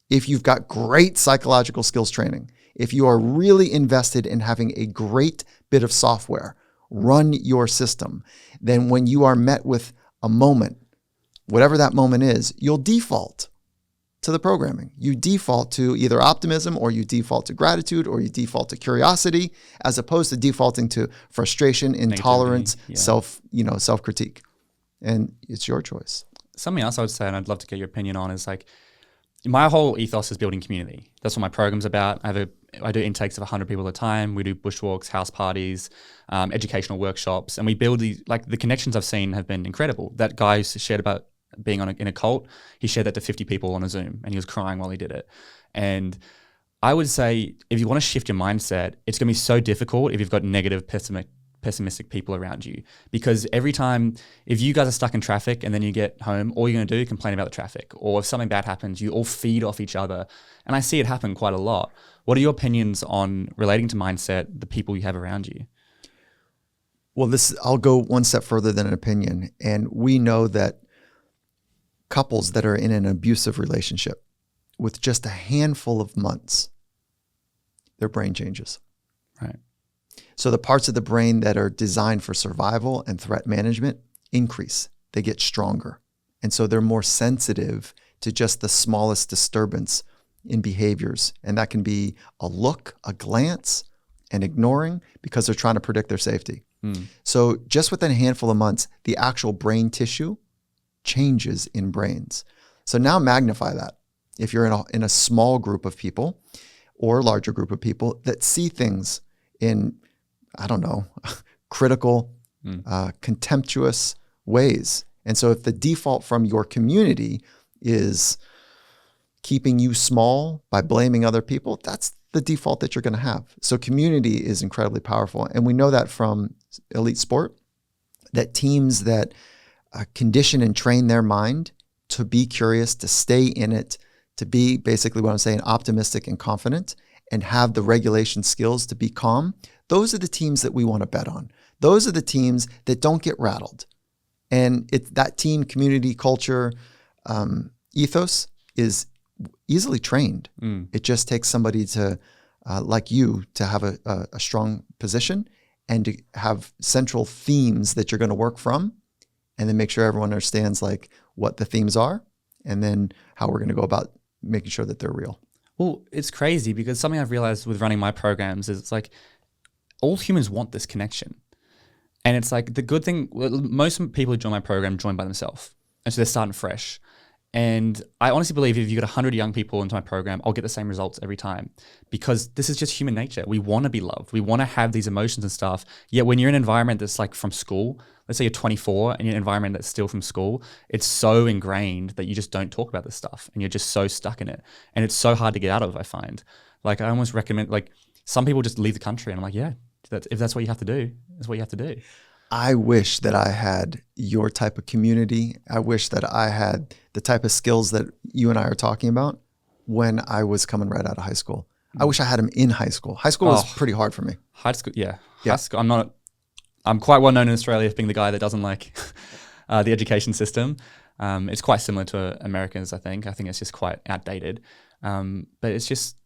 Speaker 1: If you've got great psychological skills training, if you are really invested in having a great bit of software run your system, then when you are met with a moment, whatever that moment is, you'll default to the programming. You default to either optimism, or you default to gratitude, or you default to curiosity, as opposed to defaulting to frustration, intolerance, self-critique. And it's your choice.
Speaker 2: Something else I would say, and I'd love to get your opinion on, is like, my whole ethos is building community. That's what my program's about. I do intakes of 100 people at a time. We do bushwalks, house parties, educational workshops, and we build these, like, the connections I've seen have been incredible. That guy who shared about being in a cult, he shared that to 50 people on a Zoom, and he was crying while he did it. And I would say, if you want to shift your mindset, it's going to be so difficult if you've got negative, pessimistic people around you, because every time, if you guys are stuck in traffic and then you get home, all you're going to do is complain about the traffic, or if something bad happens, you all feed off each other. And I see it happen quite a lot. What are your opinions on relating to mindset, the people you have around you?
Speaker 1: Well, I'll go one step further than an opinion. And we know that couples that are in an abusive relationship, with just a handful of months, their brain changes.
Speaker 2: Right.
Speaker 1: So the parts of the brain that are designed for survival and threat management increase. They get stronger. And so they're more sensitive to just the smallest disturbance in behaviors. And that can be a look, a glance, and ignoring, because they're trying to predict their safety. So just within a handful of months, the actual brain tissue changes in brains. So now magnify that. If you're in a small group of people or larger group of people that see things in, I don't know, critical, contemptuous ways. And so if the default from your community is keeping you small by blaming other people, that's the default that you're going to have. So community is incredibly powerful. And we know that from elite sport, that teams that condition and train their mind to be curious, to stay in it, to be basically what I'm saying, optimistic and confident, and have the regulation skills to be calm, those are the teams that we want to bet on. Those are the teams that don't get rattled. And that team community culture ethos is easily trained. It just takes somebody to, like you, to have a strong position and to have central themes that you're going to work from, and then make sure everyone understands like what the themes are, and then how we're going to go about making sure that they're real.
Speaker 2: Well, it's crazy, because something I've realized with running my programs is, it's like, all humans want this connection. And it's like, the good thing, most people who join my program join by themselves. And so they're starting fresh. And I honestly believe if you get 100 young people into my program, I'll get the same results every time, because this is just human nature. We want to be loved. We want to have these emotions and stuff. Yet when you're in an environment that's like from school, let's say you're 24 and you're in an environment that's still from school, it's so ingrained that you just don't talk about this stuff, and you're just so stuck in it. And it's so hard to get out of, I find. Like, I almost recommend, like, some people just leave the country, and I'm like, yeah, if that's what you have to do, that's what you have to do.
Speaker 1: I wish that I had your type of community. I wish that I had the type of skills that you and I are talking about when I was coming right out of high school. I wish I had them in high school. High school was pretty hard for me.
Speaker 2: High school, yeah. High school, I'm not I'm quite well known in Australia for being the guy that doesn't like the education system. It's quite similar to Americans, I think. I think it's just quite outdated. But it's just,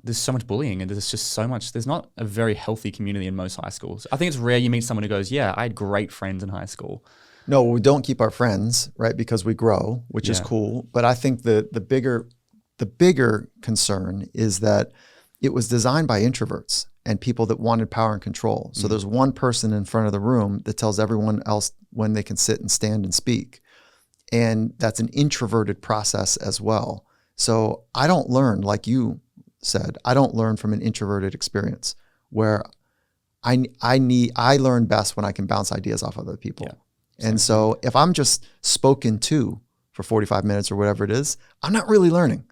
Speaker 2: there's so much bullying and there's just so much, there's not a very healthy community in most high schools. I think it's rare you meet someone who goes, yeah, I had great friends in high school.
Speaker 1: No, we don't keep our friends, right? Because we grow, which is cool. But I think the bigger concern is that it was designed by introverts and people that wanted power and control. So there's one person in front of the room that tells everyone else when they can sit and stand and speak. And that's an introverted process as well. So I don't learn, like you said, I don't learn from an introverted experience where I learn best when I can bounce ideas off other people. Yeah. And so if I'm just spoken to for 45 minutes or whatever it is, I'm not really learning.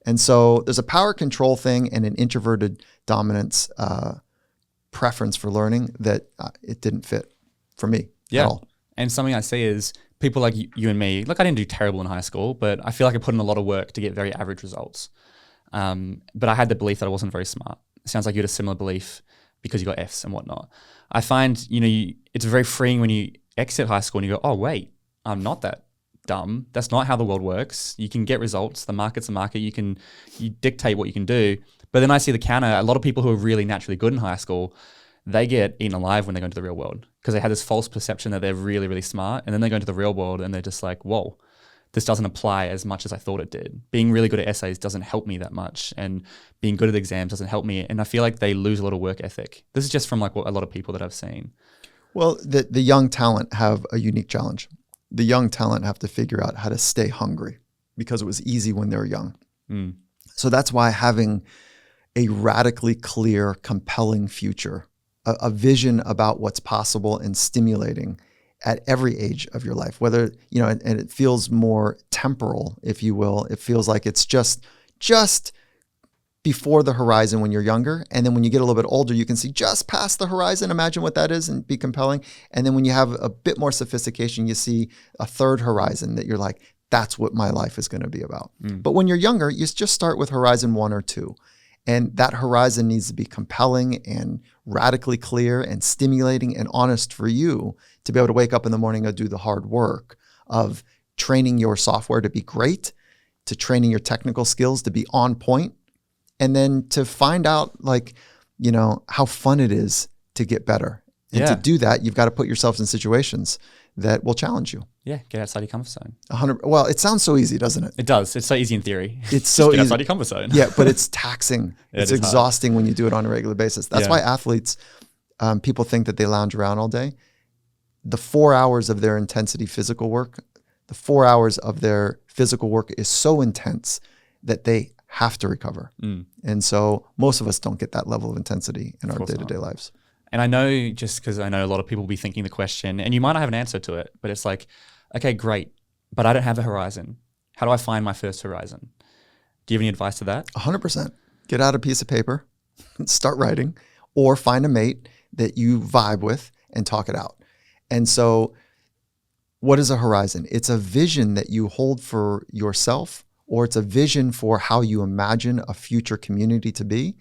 Speaker 1: And so there's a power control thing and an introverted dominance preference for learning that it didn't fit for me at all.
Speaker 2: And something I see is people like you and me, look, I didn't do terrible in high school, but I feel like I put in a lot of work to get very average results. But I had the belief that I wasn't very smart. It sounds like you had a similar belief because you got Fs and whatnot. I find, it's very freeing when you exit high school and you go, oh, wait, I'm not that dumb. That's not how the world works. You can get results. The market's a market. You dictate what you can do. But then I see the counter. A lot of people who are really naturally good in high school, they get eaten alive when they go into the real world because they had this false perception that they're really, really smart. And then they go into the real world and they're just like, whoa, this doesn't apply as much as I thought it did. Being really good at essays doesn't help me that much. And being good at exams doesn't help me. And I feel like they lose a lot of work ethic. This is just from like a lot of people that I've seen.
Speaker 1: Well, the young talent have a unique challenge. The young talent have to figure out how to stay hungry because it was easy when they were young. So that's why having a radically clear, compelling future, a vision about what's possible and stimulating at every age of your life, whether, and it feels more temporal, if you will. It feels like it's just before the horizon when you're younger. And then when you get a little bit older, you can see just past the horizon. Imagine what that is and be compelling. And then when you have a bit more sophistication, you see a third horizon that you're like, that's what my life is going to be about. But when you're younger, you just start with horizon 1 or 2. And that horizon needs to be compelling and radically clear and stimulating and honest for you to be able to wake up in the morning and do the hard work of training your software to be great, to training your technical skills to be on point, and then to find out how fun it is to get better. And to do that, you've got to put yourself in situations that will challenge you.
Speaker 2: Yeah, get outside your comfort zone.
Speaker 1: 100. Well, it sounds so easy, doesn't it?
Speaker 2: It does. It's so easy in theory.
Speaker 1: It's so
Speaker 2: get
Speaker 1: easy.
Speaker 2: outside your comfort zone.
Speaker 1: Yeah, but it's taxing. It's exhausting
Speaker 2: hard
Speaker 1: when you do it on a regular basis. That's why athletes, people think that they lounge around all day. The 4 hours of their intensity physical work, the 4 hours of their physical work is so intense that they have to recover. And so most of us don't get that level of intensity in our day-to-day lives.
Speaker 2: And I know, just because I know a lot of people will be thinking the question, and you might not have an answer to it, but it's like, okay, great, but I don't have a horizon. How do I find my first horizon? Do you have any advice to that?
Speaker 1: 100%. Get out a piece of paper, start writing, or find a mate that you vibe with and talk it out. And so what is a horizon? It's a vision that you hold for yourself, or it's a vision for how you imagine a future community to be.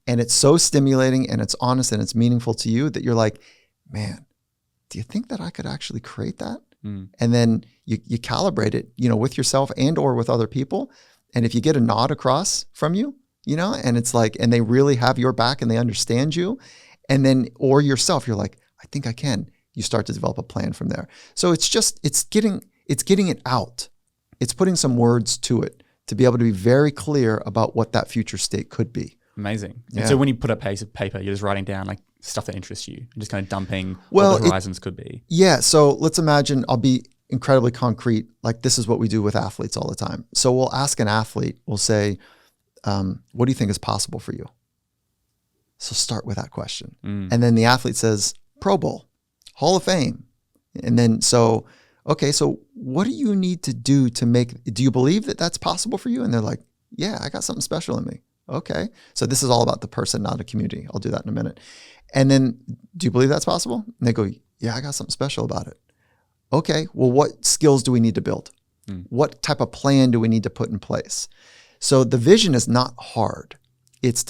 Speaker 1: And it's so stimulating and it's honest and it's meaningful to you that you're like, man, do you think that I could actually create that? And then you calibrate it, with yourself and or with other people. And if you get a nod across from you, and it's like, and they really have your back and they understand you, and then, or yourself, you're like, I think I can. You start to develop a plan from there. So it's getting it out. It's putting some words to it to be able to be very clear about what that future state could be.
Speaker 2: Amazing. Yeah. And so when you put a piece of paper, you're just writing down like stuff that interests you and just kind of dumping what the horizons could be.
Speaker 1: Yeah. So let's imagine, I'll be incredibly concrete. Like this is what we do with athletes all the time. So we'll ask an athlete, we'll say, what do you think is possible for you? So start with that question. And then the athlete says, Pro Bowl, Hall of Fame. And then, okay, so what do you need to do do you believe that that's possible for you? And they're like, yeah, I got something special in me. Okay. So this is all about the person, not a community. I'll do that in a minute. And then, do you believe that's possible? And they go, yeah, I got something special about it. Okay. Well, what skills do we need to build? What type of plan do we need to put in place? So the vision is not hard. It's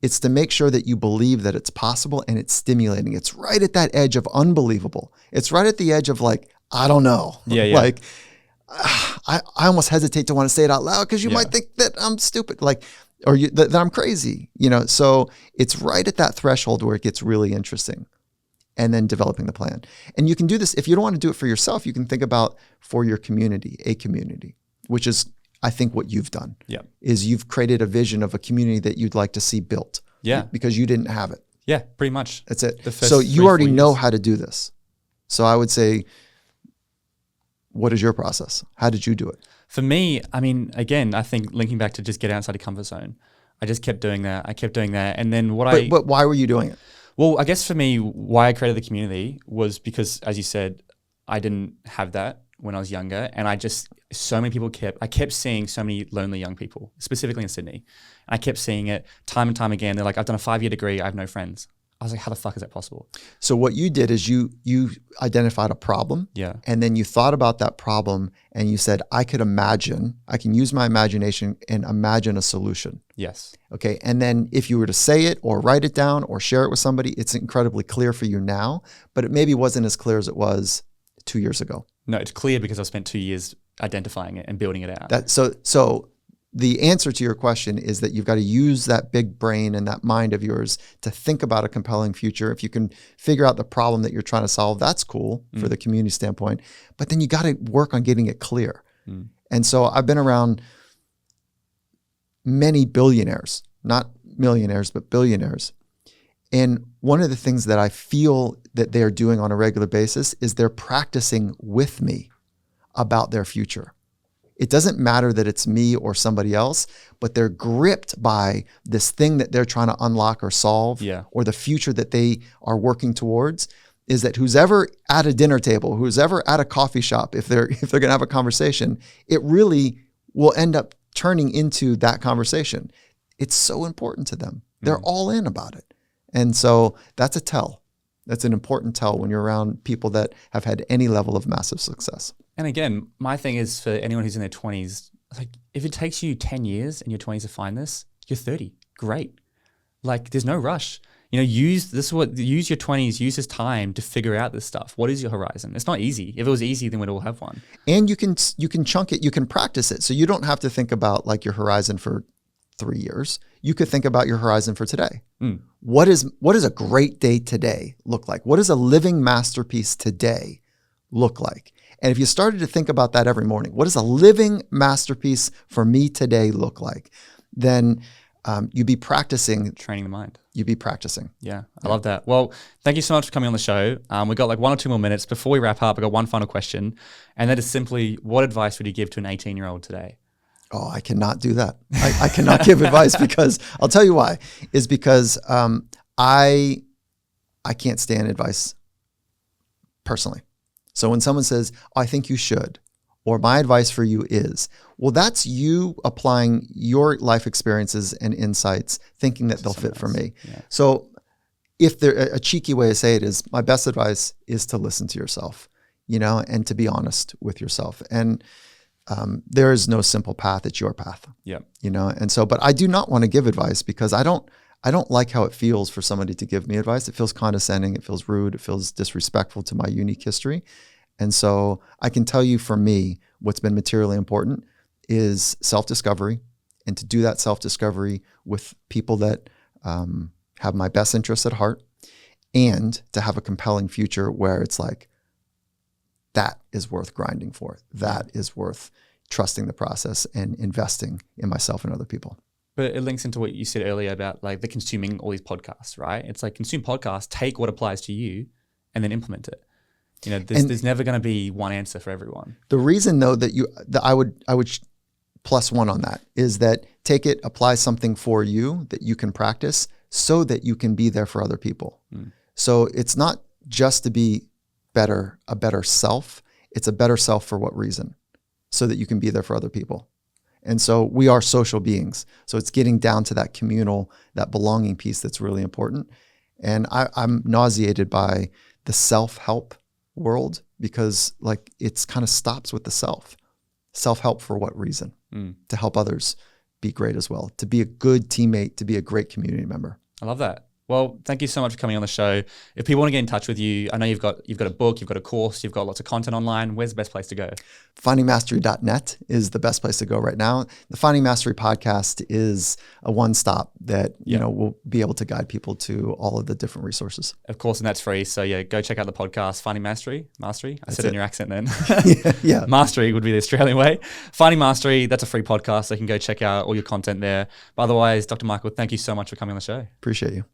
Speaker 1: It's to make sure that you believe that it's possible and it's stimulating. It's right at that edge of unbelievable. It's right at the edge of like, I don't know.
Speaker 2: Yeah.
Speaker 1: Like, I almost hesitate to want to say it out loud because you might think that I'm stupid, like, or that I'm crazy, So it's right at that threshold where it gets really interesting. And then developing the plan. And you can do this, if you don't want to do it for yourself, you can think about for your community, a community, which is, I think, what you've done.
Speaker 2: Yeah.
Speaker 1: Is you've created a vision of a community that you'd like to see built.
Speaker 2: Yeah.
Speaker 1: Because you didn't have it.
Speaker 2: Yeah, pretty much.
Speaker 1: That's it.
Speaker 2: The
Speaker 1: So
Speaker 2: first
Speaker 1: you already
Speaker 2: 3-4
Speaker 1: know
Speaker 2: years.
Speaker 1: how to do this. So I would say, what is your process? How did you do it?
Speaker 2: For me, I mean, again, I think linking back to just get outside the comfort zone. I just kept doing that. And then
Speaker 1: But why were you doing it?
Speaker 2: Well, I guess for me, why I created the community was because, as you said, I didn't have that when I was younger. And I kept seeing so many lonely young people, specifically in Sydney. And I kept seeing it time and time again. They're like, I've done a 5-year degree. I have no friends. I was like, how the fuck is that possible?
Speaker 1: So what you did is you identified a problem.
Speaker 2: Yeah.
Speaker 1: And then you thought about that problem and you said, I can use my imagination and imagine a solution.
Speaker 2: Yes.
Speaker 1: Okay. And then if you were to say it or write it down or share it with somebody, it's incredibly clear for you now, but it maybe wasn't as clear as it was 2 years ago.
Speaker 2: No, it's clear because I've spent 2 years identifying it and building it out.
Speaker 1: So the answer to your question is that you've got to use that big brain and that mind of yours to think about a compelling future. If you can figure out the problem that you're trying to solve, that's cool for the community standpoint, but then you got to work on getting it clear. And so I've been around many billionaires, not millionaires, but billionaires. And one of the things that I feel that they're doing on a regular basis is they're practicing with me about their future. It doesn't matter that it's me or somebody else, but they're gripped by this thing that they're trying to unlock or solve, or the future that they are working towards. Is that who's ever at a dinner table, who's ever at a coffee shop, if they're going to have a conversation, it really will end up turning into that conversation. It's so important to them. They're all in about it. And so that's a tell. That's an important tell when you're around people that have had any level of massive success.
Speaker 2: And again, my thing is for anyone who's in their 20s, like if it takes you 10 years in your 20s to find this, you're 30. Great. Like there's no rush. Use your 20s, use this time to figure out this stuff. What is your horizon? It's not easy. If it was easy, then we'd all have one.
Speaker 1: And you can chunk it, you can practice it. So you don't have to think about like your horizon for 3 years. You could think about your horizon for today. What does a great day today look like? What does a living masterpiece today look like? And if you started to think about that every morning, what does a living masterpiece for me today look like? Then you'd be practicing.
Speaker 2: Training the mind.
Speaker 1: You'd be practicing.
Speaker 2: Yeah, I love that. Well, thank you so much for coming on the show. We got like 1 or 2 more minutes. Before we wrap up, I got one final question. And that is simply, what advice would you give to an 18-year-old today?
Speaker 1: Oh, I cannot do that. I cannot give advice because I'll tell you why. Is because I can't stand advice personally. So when someone says, oh, I think you should, or my advice for you is, well, that's you applying your life experiences and insights, thinking that they'll fit for me. Yeah. So if a cheeky way to say it is, my best advice is to listen to yourself, and to be honest with yourself. And there is no simple path. It's your path.
Speaker 2: Yeah.
Speaker 1: And so, but I do not want to give advice because I don't like how it feels for somebody to give me advice. It feels condescending. It feels rude. It feels disrespectful to my unique history. And so I can tell you for me, what's been materially important is self-discovery, and to do that self-discovery with people that have my best interests at heart, and to have a compelling future where it's like, that is worth grinding for. That is worth trusting the process and investing in myself and other people.
Speaker 2: But it links into what you said earlier about like the consuming all these podcasts, right? It's like consume podcasts, take what applies to you and then implement it. There's never going to be one answer for everyone.
Speaker 1: The reason though that I would plus one on that is that take it, apply something for you that you can practice so that you can be there for other people. So it's not just to be a better self. It's a better self for what reason? So that you can be there for other people. And so we are social beings. So it's getting down to that communal, that belonging piece that's really important. And I'm nauseated by the self-help world because like it's kind of stops with the self. Self-help for what reason? To help others be great as well, to be a good teammate, to be a great community member.
Speaker 2: I love that. Well, thank you so much for coming on the show. If people want to get in touch with you, I know you've got a book, you've got a course, you've got lots of content online. Where's the best place to go?
Speaker 1: Findingmastery.net is the best place to go right now. The Finding Mastery podcast is a one-stop that will be able to guide people to all of the different resources.
Speaker 2: Of course, and that's free. So yeah, go check out the podcast, Finding Mastery. Mastery. I said it in your accent then.
Speaker 1: Yeah.
Speaker 2: Mastery would be the Australian way. Finding Mastery. That's a free podcast. So you can go check out all your content there. But otherwise, Dr. Michael, thank you so much for coming on the show.
Speaker 1: Appreciate you.